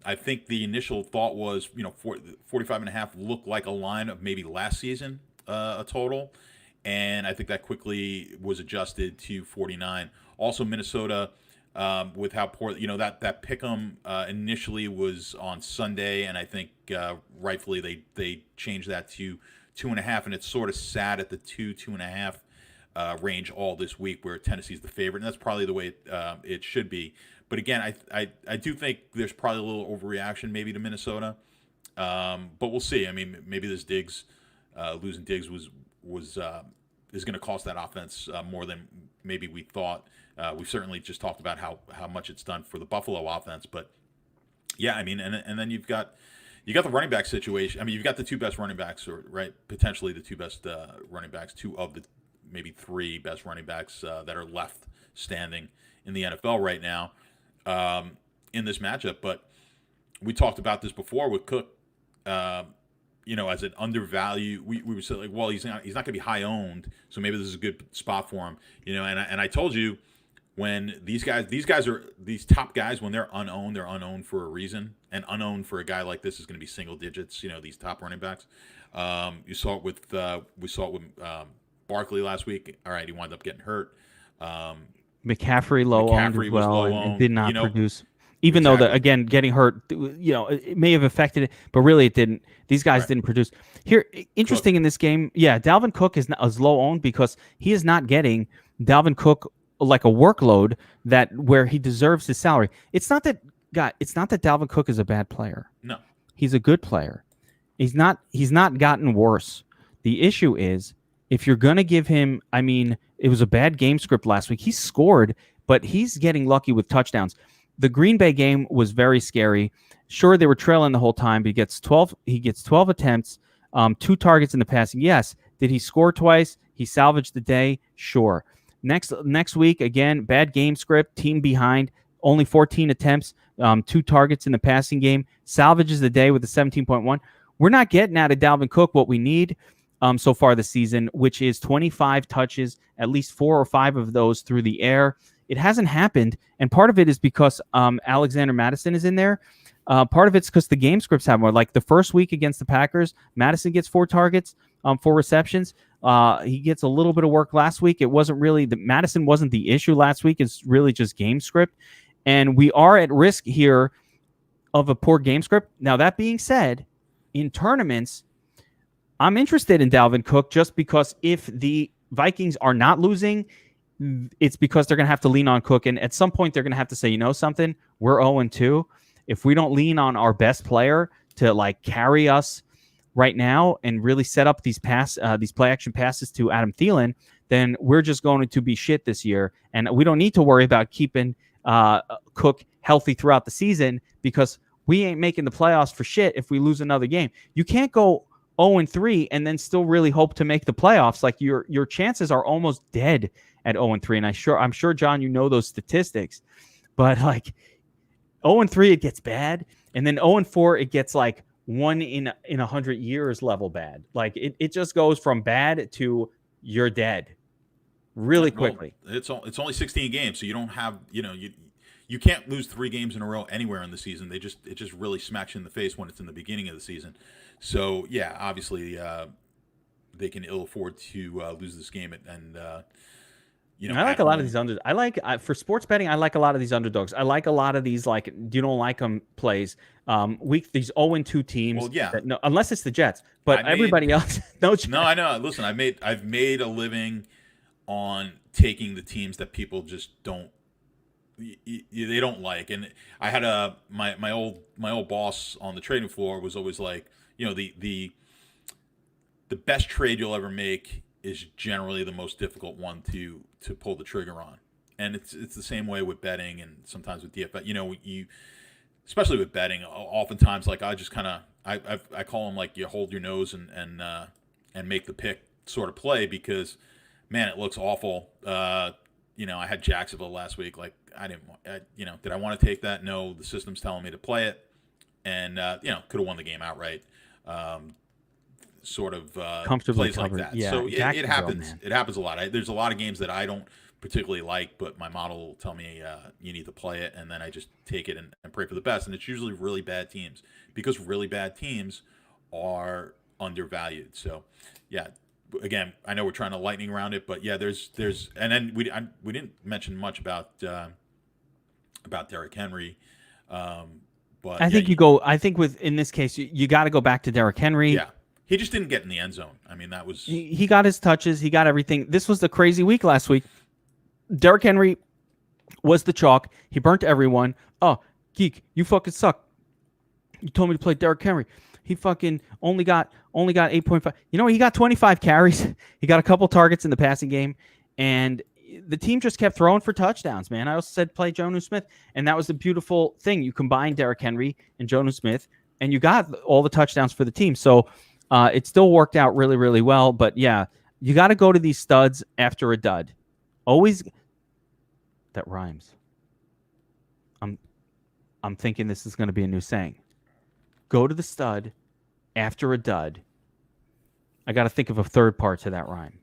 I think the initial thought was, 45.5 looked like a line of maybe last season, a total, and I think that quickly was adjusted to 49. Also, Minnesota. With how poor, that pick'em initially was on Sunday, and I think rightfully they changed that to 2.5, and it's sort of sat at the 2.5 range all this week, where Tennessee's the favorite, and that's probably the way it should be. But again, I do think there's probably a little overreaction maybe to Minnesota, but we'll see. I mean, maybe this losing Diggs is going to cost that offense more than maybe we thought. We've certainly just talked about how much it's done for the Buffalo offense, but yeah, I mean, and then you've got the running back situation. I mean, you've got the two best running backs, or right, potentially the two best running backs, two of the maybe three best running backs that are left standing in the NFL right now in this matchup. But we talked about this before with Cook. As an undervalued, we were saying, like, well, he's not going to be high owned, so maybe this is a good spot for him. And I told you, when these top guys, when they're unowned for a reason, and unowned for a guy like this is going to be single digits. These top running backs. We saw it with Barkley last week. All right, he wound up getting hurt. McCaffrey low owned as well, and did not produce. Even though getting hurt, it may have affected it, but really it didn't. These guys didn't produce. Here, interesting in this game, Dalvin Cook is low owned because he is not getting Dalvin Cook like a workload where he deserves his salary. It's not that Dalvin Cook is a bad player. No, he's a good player. He's not gotten worse. The issue is, if you're gonna give him, I mean, it was a bad game script last week. He scored, but he's getting lucky with touchdowns. The Green Bay game was very scary. Sure, they were trailing the whole time, but he gets 12 attempts, 2 targets in the passing. Yes. Did he score twice? He salvaged the day? Sure. Next week, again, bad game script, team behind, only 14 attempts, 2 targets in the passing game, salvages the day with a 17.1. We're not getting out of Dalvin Cook what we need so far this season, which is 25 touches, at least 4 or 5 of those through the air. It hasn't happened, and part of it is because Alexander Madison is in there. Part of it's because the game scripts have more. Like the first week against the Packers, Madison gets 4 targets, 4 receptions. He gets a little bit of work last week. It wasn't really Madison wasn't the issue last week. It's really just game script, and we are at risk here of a poor game script. Now, that being said, in tournaments, I'm interested in Dalvin Cook just because if the Vikings are not losing, it's because they're going to have to lean on Cook. And at some point, they're going to have to say, something, we're 0-2. If we don't lean on our best player to carry us right now and really set up these play action passes to Adam Thielen, then we're just going to be shit this year. And we don't need to worry about keeping Cook healthy throughout the season, because we ain't making the playoffs for shit if we lose another game. You can't go 0-3 and then still really hope to make the playoffs. Like your chances are almost dead at 0-3. And I'm sure, John, those statistics, but 0-3, it gets bad. And then 0-4, it gets 1 in 100 years level bad. It just goes from bad to you're dead really quickly. Well, it's only 16 games. So you don't have, you can't lose 3 games in a row anywhere in the season. It just really smacks you in the face when it's in the beginning of the season. So yeah, obviously they can ill afford to lose this game, and I like a lot of these underdogs. I like for sports betting. I like a lot of these underdogs. I like a lot of these you don't like them plays. These 0-2 teams. Well, yeah. Unless it's the Jets, but everybody else. No, I know. Listen, I've made a living on taking the teams that people just don't. They don't like, and I had my old boss on the trading floor was always like, the best trade you'll ever make is generally the most difficult one to pull the trigger on, and it's the same way with betting and sometimes with DFS. especially with betting, oftentimes like I just kind of I call them like you hold your nose and make the pick sort of play, because man, it looks awful. You know, I had Jacksonville last week. Like I didn't, you know, did I want to take that? No, the system's telling me to play it, and you know, could have won the game outright. Sort of Comfortably plays like covered. that. Yeah, So it happens. man. It happens a lot. There's a lot of games that I don't particularly like, but my model will tell me you need to play it, and then I just take it and pray for the best. And it's usually really bad teams, because really bad teams are undervalued. So yeah, again, I know we're trying to lightning around it, but yeah, there's and then we didn't mention much about Derrick Henry. But I think you go. I think in this case, you got to go back to Derrick Henry. Yeah, he just didn't get in the end zone. I mean, that was he got his touches. He got everything. This was the crazy week last week. Derrick Henry was the chalk. He burnt everyone. Oh, Geek, you fucking suck. You told me to play Derrick Henry. He fucking only got 8.5. You know, he got 25 carries. He got a couple targets in the passing game, and the team just kept throwing for touchdowns, man. I also said play Jonnu Smith, and that was the beautiful thing. You combine Derrick Henry and Jonnu Smith, and you got all the touchdowns for the team. So it still worked out really, really well. But yeah, you got to go to these studs after a dud. Always. That rhymes. I'm thinking this is going to be a new saying. Go to the stud after a dud. I got to think of a third part to that rhyme.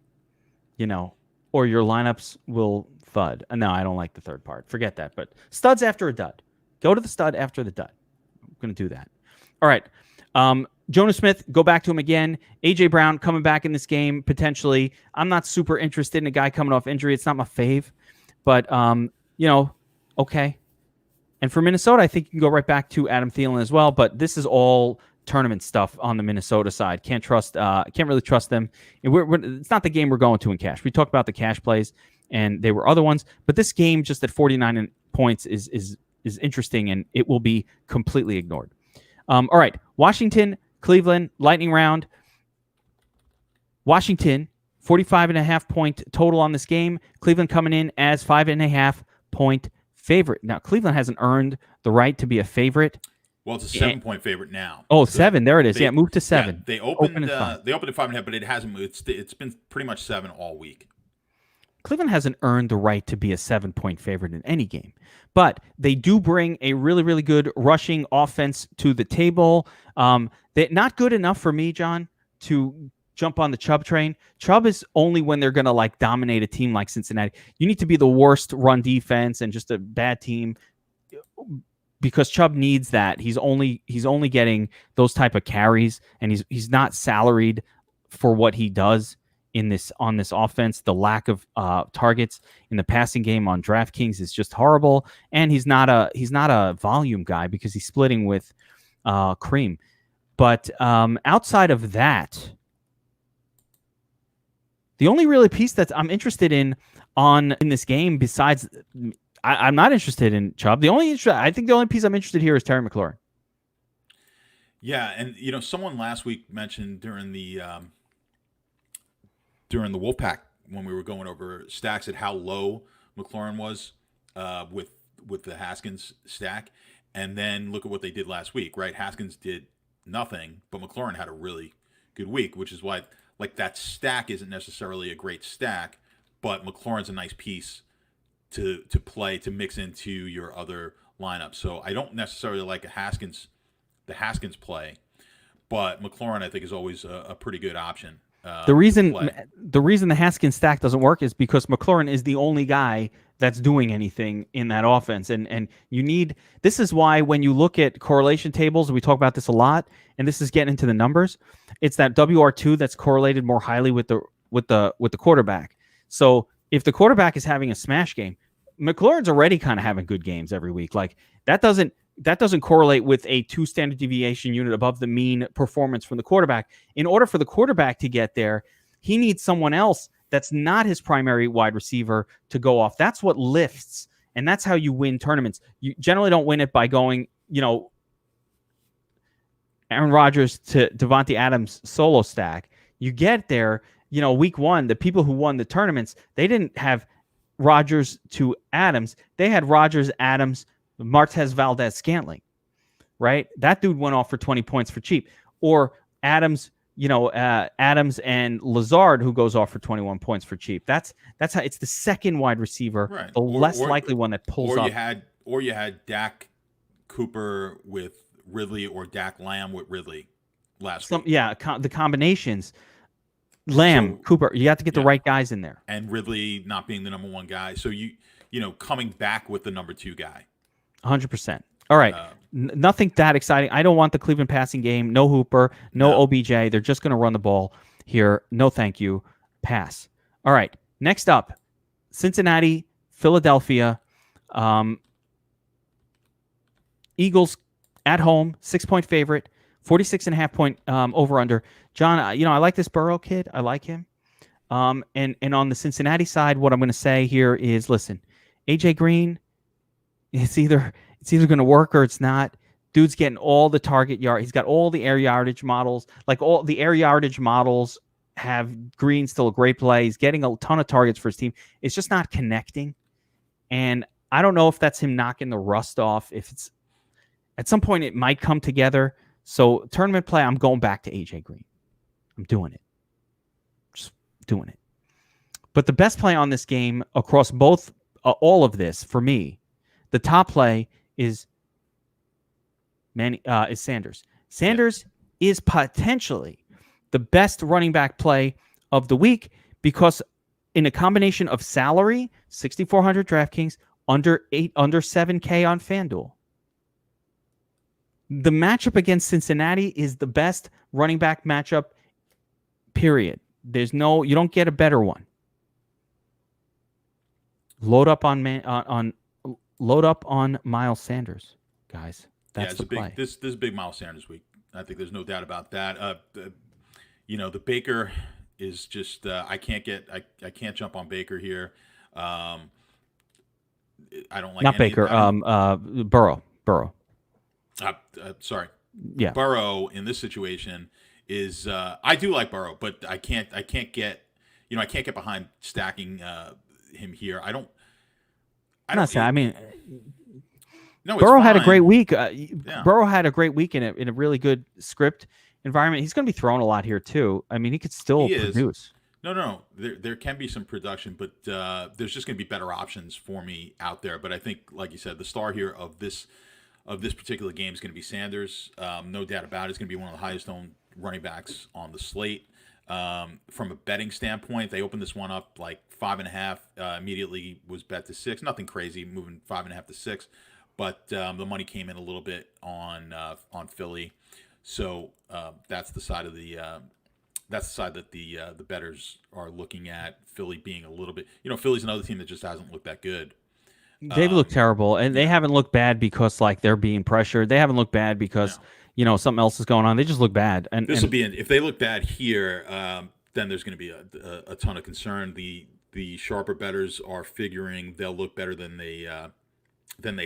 You know, or your lineups will thud. No, I don't like the third part. Forget that. But studs after a dud. Go to the stud after the dud. I'm going to do that. All right. Jonnu Smith, go back to him again. A.J. Brown coming back in this game, potentially. I'm not super interested in a guy coming off injury. It's not my fave. But, you know, okay. And for Minnesota, I think you can go right back to Adam Thielen as well. But this is all tournament stuff on the Minnesota side. Can't really trust them. It's not the game we're going to in cash. We talked about the cash plays, and they were other ones. But this game, just at 49 points, is interesting, and it will be completely ignored. All right, Washington, Cleveland, lightning round. Washington, 45.5 point total on this game. Cleveland coming in as 5.5 point favorite. Now, Cleveland hasn't earned the right to be a favorite. Well, it's a 7-point favorite now. Oh, so 7. There it is. Yeah, move to 7. Yeah, they opened at 5.5, but it hasn't moved. It's been pretty much 7 all week. Cleveland hasn't earned the right to be a 7-point favorite in any game, but they do bring a really, really good rushing offense to the table. They're not good enough for me, John, to jump on the Chubb train. Chubb is only when they're going to like dominate a team like Cincinnati. You need to be the worst run defense and just a bad team, because Chubb needs that. He's only getting those type of carries, and he's not salaried for what he does on this offense. The lack of targets in the passing game on DraftKings is just horrible, and he's not a volume guy because he's splitting with Cream. But outside of that, the only really piece that I'm interested in this game, besides I'm not interested in Chubb. I think the only piece I'm interested here is Terry McLaurin. Yeah, and you know, someone last week mentioned during the Wolfpack when we were going over stacks at how low McLaurin was with the Haskins stack, and then look at what they did last week. Right, Haskins did nothing, but McLaurin had a really good week, which is why like that stack isn't necessarily a great stack, but McLaurin's a nice piece to play, to mix into your other lineup. So I don't necessarily like the Haskins play, but McLaurin I think is always a pretty good option. The reason the Haskins stack doesn't work is because McLaurin is the only guy that's doing anything in that offense. And you need, this is why when you look at correlation tables, we talk about this a lot, and this is getting into the numbers, it's that WR2 that's correlated more highly with the quarterback. So if the quarterback is having a smash game, McLaurin's already kind of having good games every week. Like that doesn't correlate with a 2 standard deviation unit above the mean performance from the quarterback. In order for the quarterback to get there, he needs someone else that's not his primary wide receiver to go off. That's what lifts, and that's how you win tournaments. You generally don't win it by going, you know, Aaron Rodgers to Devontae Adams solo stack. You get there, you know, week 1, the people who won the tournaments, they didn't have Rodgers to Adams. They had Rodgers, Adams, Martez Valdez Scantling. right? That dude went off for 20 points for cheap. Or Adams, Adams and Lazard, who goes off for 21 points for cheap. That's how it's the second wide receiver, right. the less likely one that pulls up. Or you had Dak Cooper with Ridley or Dak Lamb with Ridley last week. Yeah, the combinations. Lamb, Cooper, you have to get the right guys in there. And Ridley not being the number one guy. So coming back with the number 2 guy. 100%. All right. Nothing that exciting. I don't want the Cleveland passing game. No Hooper, no OBJ. They're just going to run the ball here. No, thank you. Pass. All right. Next up, Cincinnati, Philadelphia. Eagles at home, 6-point favorite, 46.5 point over under. John, I like this Burrow kid. I like him. And on the Cincinnati side, what I'm going to say here is, listen, AJ Green, it's either going to work or it's not. Dude's getting all the target yard. He's got all the air yardage models. Like all the air yardage models have Green still a great play. He's getting a ton of targets for his team. It's just not connecting. And I don't know if that's him knocking the rust off. If it's at some point it might come together. So tournament play, I'm going back to AJ Green. I'm doing it. Just doing it. But the best play on this game across both all of this for me, the top play is Sanders. Sanders is potentially the best running back play of the week because in a combination of salary, 6,400 DraftKings, under 7K on FanDuel. The matchup against Cincinnati is the best running back matchup, period. You don't get a better one. Load up on Miles Sanders, guys. That's the play. This is big Miles Sanders week. I think there's no doubt about that. The Baker is just I can't jump on Baker here. I don't like not Baker. Burrow. Sorry. Yeah. Burrow in this situation is I do like Burrow, but I can't get behind stacking him here. Burrow had a great week. Burrow had a great week in a really good script environment. He's going to be thrown a lot here too. I mean, he could still produce. No. There can be some production, but there's just going to be better options for me out there. But I think, like you said, the star here of this particular game is going to be Sanders. No doubt about it. It's going to be one of the highest owned running backs on the slate. From a betting standpoint, they opened this one up like 5.5. Immediately was bet to 6. Nothing crazy, moving 5.5 to 6. But the money came in a little bit on Philly, so that's the side of that the bettors are looking at. Philly being a little bit, Philly's another team that just hasn't looked that good. They've looked terrible, and they haven't looked bad because like they're being pressured. They haven't looked bad because something else is going on. They just look bad. And this will be if they look bad here, then there's going to be a ton of concern. The sharper bettors are figuring they'll look better than they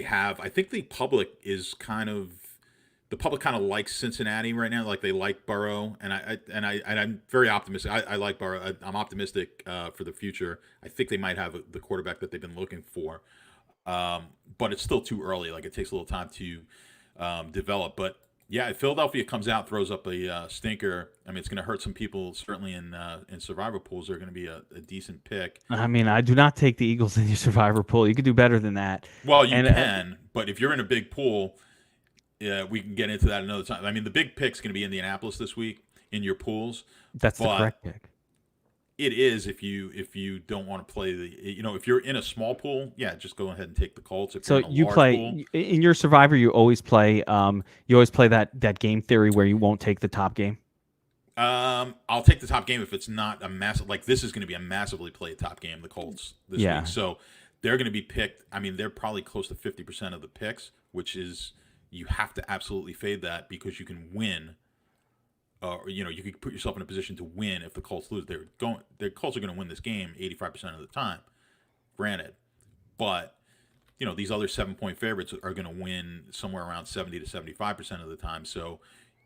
have. I think the public kind of likes Cincinnati right now. Like they like Burrow, and I'm very optimistic. I like Burrow. I'm optimistic for the future. I think they might have the quarterback that they've been looking for, but it's still too early. Like it takes a little time to develop. But yeah, if Philadelphia comes out, throws up a stinker, I mean, it's going to hurt some people. Certainly in survivor pools, they're going to be a decent pick. I mean, I do not take the Eagles in your survivor pool. You could do better than that. Well, you can, but if you're in a big pool, we can get into that another time. I mean, the big pick's going to be Indianapolis this week in your pools. That's the correct pick. It is if you don't want to play if you're in a small pool, just go ahead and take the Colts. If so you play pool, in your survivor, you always play that game theory where you won't take the top game. I'll take the top game if it's not a massive, like this is going to be a massively played top game, the Colts this week. So they're going to be picked. I mean, they're probably close to 50% of the picks, which is you have to absolutely fade that because you can win. You could put yourself in a position to win if the Colts lose. The Colts are going to win this game 85% of the time, granted. But, these other 7-point favorites are going to win somewhere around 70 to 75% of the time. So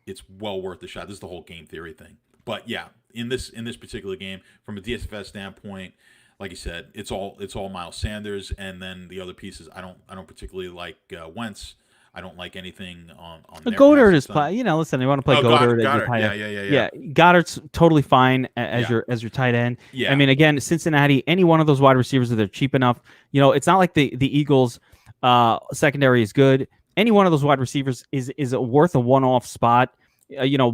it's well worth the shot. This is the whole game theory thing. But yeah, in this particular game, from a DFS standpoint, like you said, it's all Miles Sanders, and then the other pieces. I don't particularly like Wentz. I don't like anything on Goddard is play. Listen, you want to play Goddard as your tight end. Yeah. Goddard's totally fine as your tight end. Yeah. I mean, again, Cincinnati, any one of those wide receivers, if they're cheap enough, it's not like the Eagles secondary is good. Any one of those wide receivers is worth a one-off spot.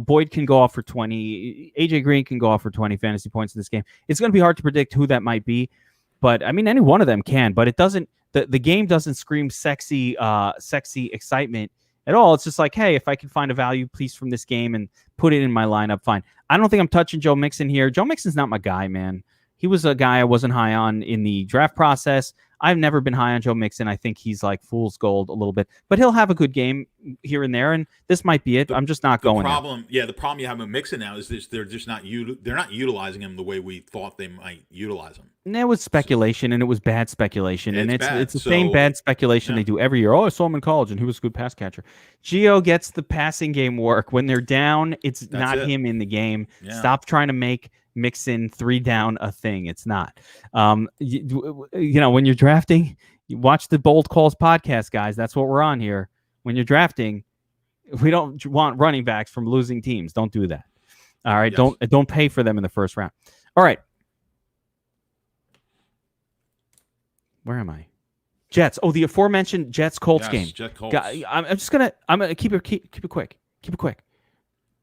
Boyd can go off for 20. AJ Green can go off for 20 fantasy points in this game. It's going to be hard to predict who that might be, but I mean, any one of them can. But it doesn't. The game doesn't scream sexy excitement at all. It's just like, hey, if I can find a value piece from this game and put it in my lineup, fine. I don't think I'm touching Joe Mixon here. Joe Mixon's not my guy, man. He was a guy I wasn't high on in the draft process. I've never been high on Joe Mixon. I think he's like fool's gold a little bit, but he'll have a good game here and there, and this might be it. I'm just not going. The problem you have with Mixon now is they're just not utilizing him the way we thought they might utilize him. And it was speculation, and it was bad speculation, and it's the same bad speculation they do every year. Oh, I saw him in college, and he was a good pass catcher. Gio gets the passing game work. When they're down, it's not him in the game. Yeah. Stop trying to make Mixon 3 down a thing. It's not. When you're drafting, you watch the Bold Calls podcast, guys. That's what we're on here. When you're drafting, we don't want running backs from losing teams. Don't do that. All right. Yes. Don't pay for them in the first round. All right. Where am I? Jets. Oh, the aforementioned Jets-Colts game. Jets Colts. I'm gonna keep it quick. Keep it quick.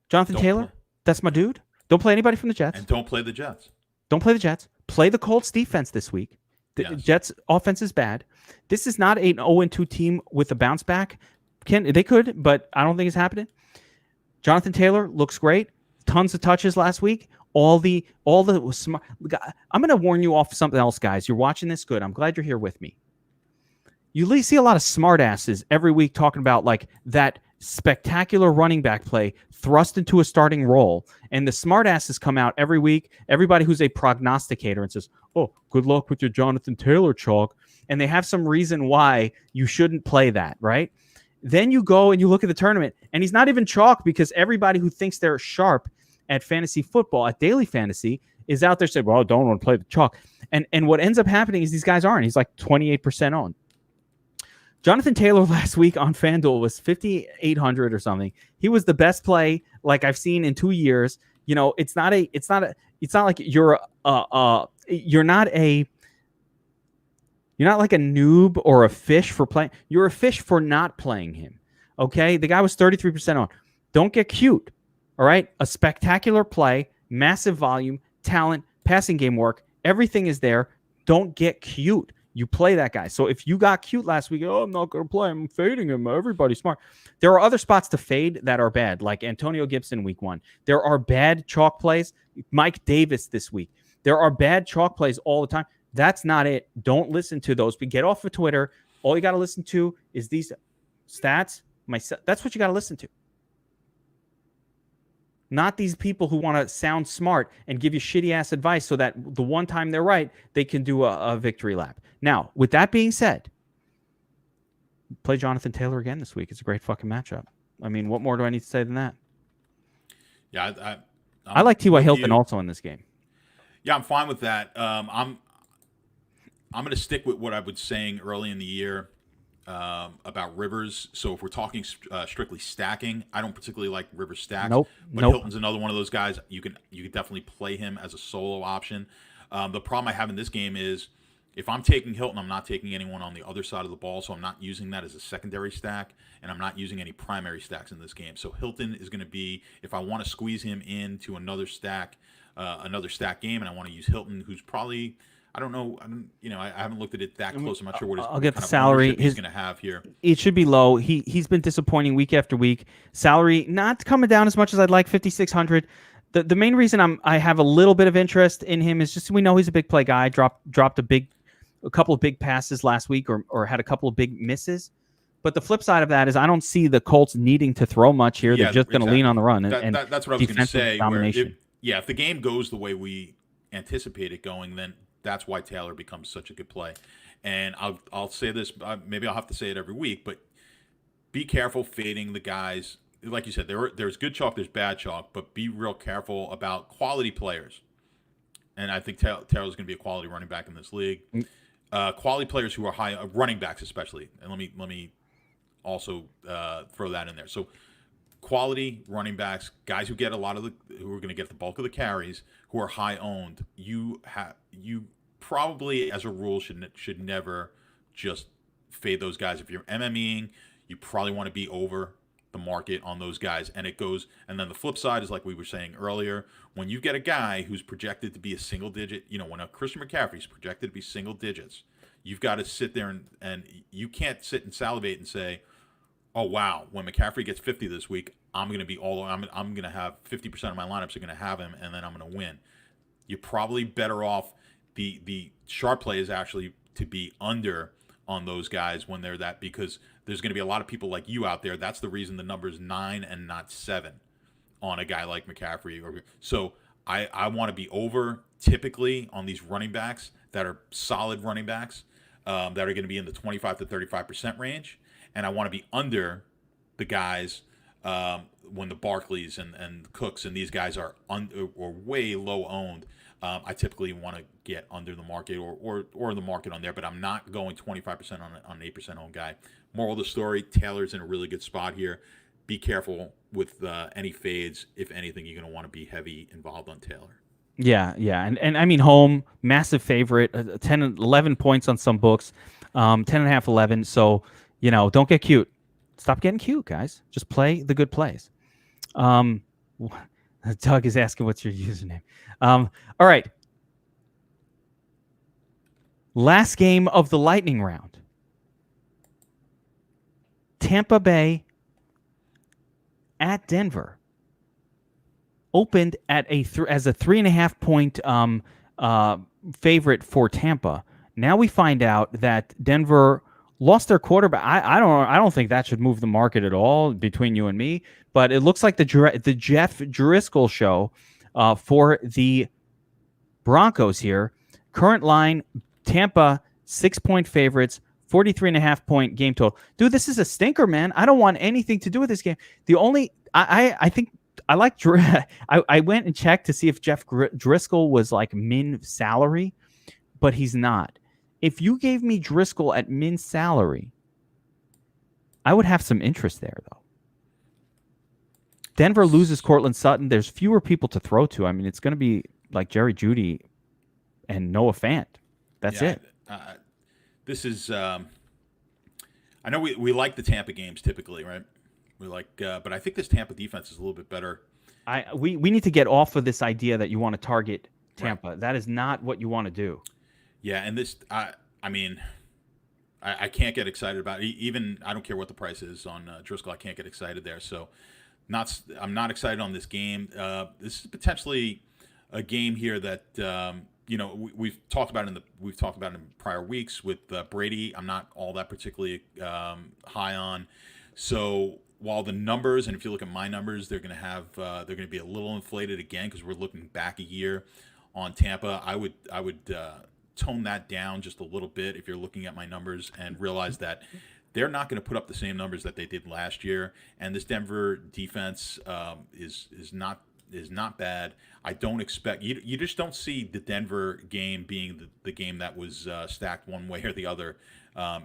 Jonathan Taylor. That's my dude. Don't play anybody from the Jets. And don't play the Jets. Don't play the Jets. Play the Colts defense this week. The Jets offense is bad. This is not an 0-2 team with a bounce back. They could, but I don't think it's happening. Jonathan Taylor looks great. Tons of touches last week. All the smart. I'm going to warn you off something else, guys. You're watching this. Good. I'm glad you're here with me. You see a lot of smart asses every week talking about like that spectacular running back play thrust into a starting role. And the smart asses come out every week, everybody who's a prognosticator, and says, oh, good luck with your Jonathan Taylor chalk. And they have some reason why you shouldn't play that, right? Then you go and you look at the tournament, and he's not even chalk because everybody who thinks they're sharp at fantasy football, at daily fantasy, is out there saying, well, I don't want to play the chalk. And what ends up happening is these guys aren't. He's like 28% on. Jonathan Taylor last week on FanDuel was 5,800 or something. He was the best play like I've seen in 2 years. It's not like you're not like a noob or a fish for playing. You're a fish for not playing him. Okay. The guy was 33% on. Don't get cute. All right. A spectacular play, massive volume, talent, passing game work. Everything is there. Don't get cute. You play that guy. So if you got cute last week, I'm not going to play. I'm fading him. Everybody's smart. There are other spots to fade that are bad, like Antonio Gibson week 1. There are bad chalk plays. Mike Davis this week. There are bad chalk plays all the time. That's not it. Don't listen to those. But get off of Twitter. All you got to listen to is these stats. That's what you got to listen to. Not these people who want to sound smart and give you shitty-ass advice so that the one time they're right, they can do a victory lap. Now, with that being said, play Jonathan Taylor again this week. It's a great fucking matchup. I mean, what more do I need to say than that? Yeah, I like T.Y. Hilton also in this game. Yeah, I'm fine with that. I'm going to stick with what I was saying early in the year about Rivers. So if we're talking strictly stacking, I don't particularly like Rivers stacks. But Hilton's another one of those guys. You can definitely play him as a solo option. The problem I have in this game is if I'm taking Hilton, I'm not taking anyone on the other side of the ball, so I'm not using that as a secondary stack, and I'm not using any primary stacks in this game. So Hilton is going to be, if I want to squeeze him into another stack game, and I want to use Hilton, who's probably, I don't know, I haven't looked at it that close. I'm not sure what I'll get the salary he's going to have here. It should be low. He's been disappointing week after week. Salary not coming down as much as I'd like, 5,600. The main reason I have a little bit of interest in him is just we know he's a big play guy. Dropped a couple of big passes last week or had a couple of big misses. But the flip side of that is I don't see the Colts needing to throw much here. They're just going to lean on the run. And that's what I was going to say. Domination. If the game goes the way we anticipate it going, then that's why Taylor becomes such a good play. And I'll say this, maybe I'll have to say it every week, but be careful fading the guys. Like you said, there's good chalk, there's bad chalk, but be real careful about quality players. And I think Taylor's going to be a quality running back in this league. Quality players who are high, running backs especially. And let me also throw that in there. So quality running backs, guys who get who are going to get the bulk of the carries, who are high owned. You probably, as a rule, should never just fade those guys. If you're MMEing, you probably want to be over the market on those guys. And then the flip side is, like we were saying earlier, when you get a guy who's projected to be a single digit, when a Christian McCaffrey's projected to be single digits, you've got to sit there and you can't sit and salivate and say, oh wow, when McCaffrey gets 50 this week, I'm going to be I'm going to have 50% of my lineups are going to have him, and then I'm going to win. You're probably better off. The sharp play is actually to be under on those guys when they're that, because there's going to be a lot of people like you out there. That's the reason the number's 9 and not 7 on a guy like McCaffrey. So I want to be over typically on these running backs that are solid running backs that are going to be in the 25 to 35% range, and I want to be under the guys when the Barkleys and Cooks and these guys are or way low owned. I typically want to get under the market or the market on there, but I'm not going 25% on an 8% owned guy. Moral of the story, Taylor's in a really good spot here. Be careful with any fades. If anything, you're going to want to be heavy involved on Taylor. Yeah. And I mean, home, massive favorite, 10, 11 points on some books, 10.5, 11. So, don't get cute. Stop getting cute, guys. Just play the good plays. Doug is asking, what's your username? All right. Last game of the lightning round. Tampa Bay at Denver opened at as a 3.5 point favorite for Tampa. Now we find out that Denver lost their quarterback. I don't think that should move the market at all between you and me. But it looks like the Jeff Driscoll show for the Broncos here. Current line: Tampa 6-point favorites, 43.5 point game total. Dude, this is a stinker, man. I don't want anything to do with this game. The only I think I like. I went and checked to see if Jeff Driscoll was like min salary, but he's not. If you gave me Driscoll at min salary, I would have some interest there, though. Denver loses Cortland Sutton. There's fewer people to throw to. I mean, it's going to be like Jerry Jeudy and Noah Fant. That's it. This is. I know we like the Tampa games typically, right? We like, but I think this Tampa defense is a little bit better. We need to get off of this idea that you want to target Tampa. Right. That is not what you want to do. Yeah, and this, I mean, I can't get excited about it. Even I don't care what the price is on Driscoll. I can't get excited there. So, I'm not excited on this game. This is potentially a game here that we've talked about in prior weeks with Brady. I'm not all that particularly high on. So while the numbers, and if you look at my numbers, they're going to be a little inflated again because we're looking back a year on Tampa. I would tone that down just a little bit if you're looking at my numbers and realize that they're not going to put up the same numbers that they did last year. And this Denver defense is not bad. I don't expect you just don't see the Denver game being the game that was stacked one way or the other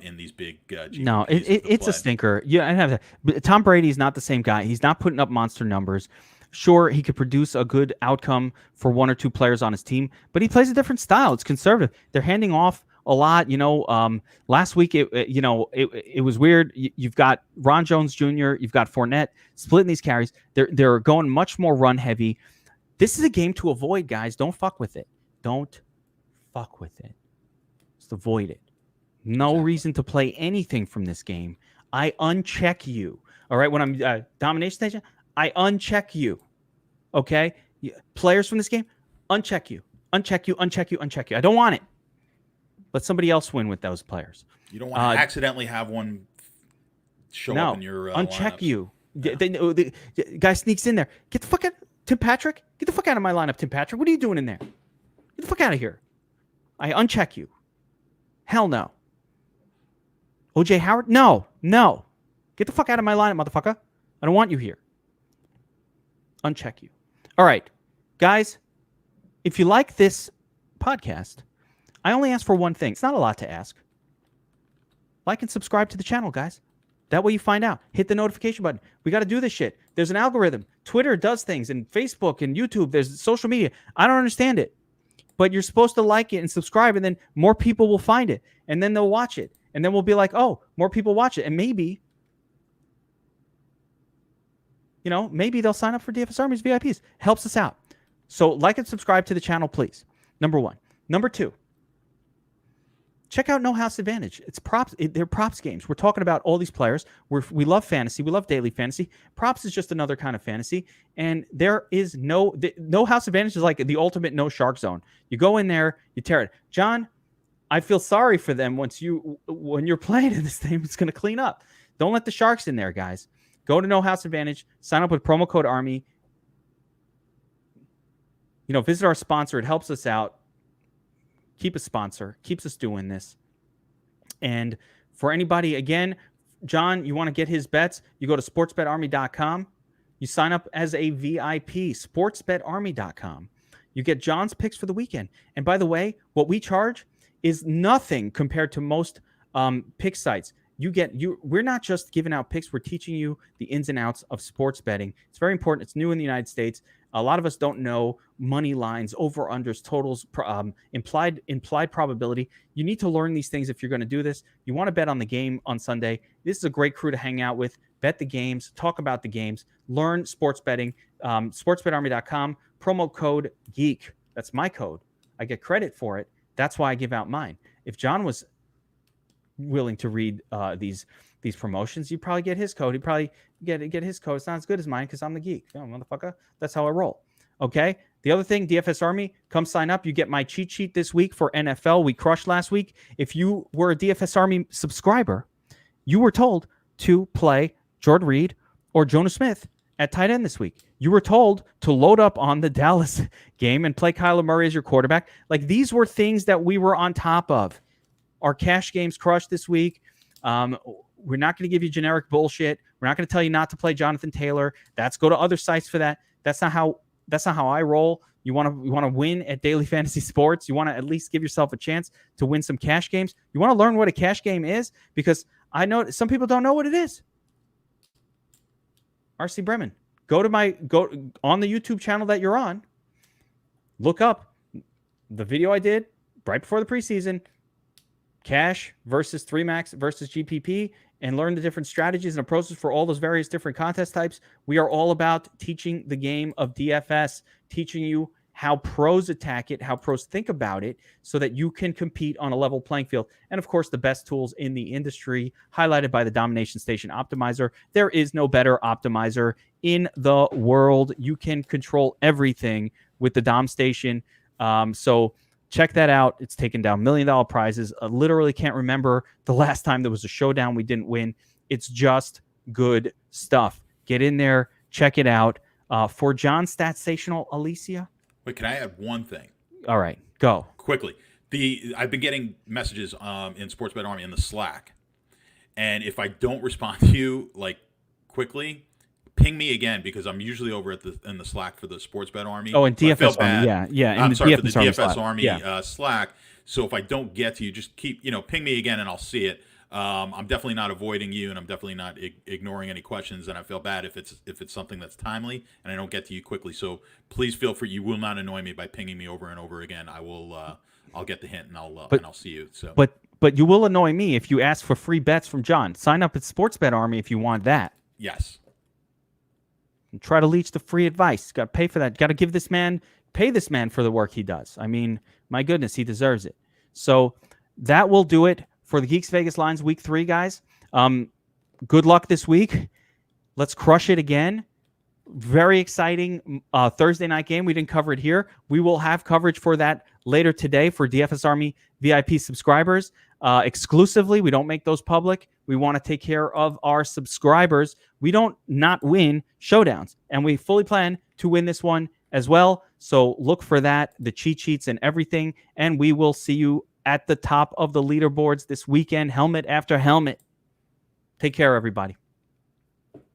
in these big no, it's a stinker. Yeah, I have that. Tom Brady's not the same guy. He's not putting up monster numbers. Sure, he could produce a good outcome for one or two players on his team, but he plays a different style. It's conservative. They're handing off a lot. Last week it was weird. You've got Ron Jones Jr., you've got Fournette splitting these carries. They're going much more run heavy. This is a game to avoid, guys. Don't fuck with it. Don't fuck with it. Just avoid it. No reason to play anything from this game. I uncheck you. All right, when I'm domination station, I uncheck you. Okay? Players from this game, uncheck you. Uncheck you, uncheck you, uncheck you. I don't want it. Let somebody else win with those players. You don't want to accidentally have one show up in your uncheck lineups. You. Yeah. The guy sneaks in there. Get the fuck out. Tim Patrick? Get the fuck out of my lineup, Tim Patrick. What are you doing in there? Get the fuck out of here. I uncheck you. Hell no. OJ Howard? No. Get the fuck out of my lineup, motherfucker. I don't want you here. Uncheck you. All right. Guys, if you like this podcast, I only ask for one thing. It's not a lot to ask. Like and subscribe to the channel, guys. That way you find out. Hit the notification button. We got to do this shit. There's an algorithm. Twitter does things, and Facebook and YouTube. There's social media. I don't understand it. But you're supposed to like it and subscribe, and then more people will find it, and then they'll watch it. And then we'll be like, oh, more people watch it. And maybe, maybe they'll sign up for DFS Army's VIPs. Helps us out. So like and subscribe to the channel, please. Number 1. Number 2, check out No House Advantage. It's props. They're props games. We're talking about all these players. We love fantasy. We love daily fantasy. Props is just another kind of fantasy. And there is no House Advantage is like the ultimate no shark zone. You go in there, you tear it. John, I feel sorry for them when you're playing in this thing. It's going to clean up. Don't let the sharks in there, guys. Go to No House Advantage. Sign up with promo code ARMY. Visit our sponsor. It helps us out. Keep a sponsor. Keeps us doing this. And for anybody, again, John, you want to get his bets, you go to sportsbetarmy.com. You sign up as a VIP, sportsbetarmy.com. You get John's picks for the weekend. And by the way, what we charge is nothing compared to most pick sites. We're not just giving out picks. We're teaching you the ins and outs of sports betting. It's very important. It's new in the United States. A lot of us don't know money lines, over-unders, totals, implied probability. You need to learn these things if you're going to do this. You want to bet on the game on Sunday. This is a great crew to hang out with. Bet the games, talk about the games, learn sports betting. Sportsbetarmy.com, promo code GEEK. That's my code. I get credit for it. That's why I give out mine. If John was willing to read these promotions, you'd probably get his code. He'd probably get his code. It's not as good as mine because I'm the geek. Oh, motherfucker. That's how I roll. Okay. The other thing, DFS Army, come sign up. You get my cheat sheet this week for NFL. We crushed last week. If you were a DFS Army subscriber, you were told to play Jordan Reed or Jonah Smith at tight end this week. You were told to load up on the Dallas game and play Kyler Murray as your quarterback. Like, these were things that we were on top of. Our cash games crushed this week. We're not going to give you generic bullshit. We're not going to tell you not to play Jonathan Taylor. Go to other sites for that. That's not how I roll. You want to win at Daily Fantasy Sports. You want to at least give yourself a chance to win some cash games. You want to learn what a cash game is, because I know some people don't know what it is. RC Bremen, go on the YouTube channel that you're on. Look up the video I did right before the preseason. Cash versus 3max versus GPP, and learn the different strategies and approaches for all those various different contest types. We are all about teaching the game of DFS, teaching you how pros attack it, how pros think about it, so that you can compete on a level playing field. And of course, the best tools in the industry, highlighted by the Domination Station Optimizer. There is no better optimizer in the world. You can control everything with the Dom Station. So check that out. It's taken down $1 million prizes. I literally can't remember the last time there was a showdown we didn't win. It's just good stuff. Get in there. Check it out. For John Statsational, Alessia. Wait, can I add one thing? All right, go. Quickly. I've been getting messages in Sports Bet Army in the Slack. And if I don't respond to you quickly, ping me again, because I'm usually over in the Slack for the Sports Bet Army. Oh, and DFS Army, yeah. I'm sorry, for the DFS Army Slack. So if I don't get to you, just keep, ping me again and I'll see it. I'm definitely not avoiding you, and I'm definitely not ignoring any questions. And I feel bad if it's something that's timely and I don't get to you quickly. So please feel free. You will not annoy me by pinging me over and over again. I will. I'll get the hint and I'll see you. So, but you will annoy me if you ask for free bets from John. Sign up at Sports Bet Army if you want that. Yes. And try to leech the free advice. Got to pay for that. Got to pay this man for the work he does. I mean, my goodness, he deserves it. So that will do it for the Geeks Vegas Lines Week 3, guys. Good luck this week. Let's crush it again. Very exciting Thursday night game. We didn't cover it here. We will have coverage for that later today for DFS Army VIP subscribers exclusively. We don't make those public. We want to take care of our subscribers. We don't not win showdowns, and we fully plan to win this one as well. So look for that, the cheat sheets and everything, and we will see you at the top of the leaderboards this weekend, helmet after helmet. Take care, everybody.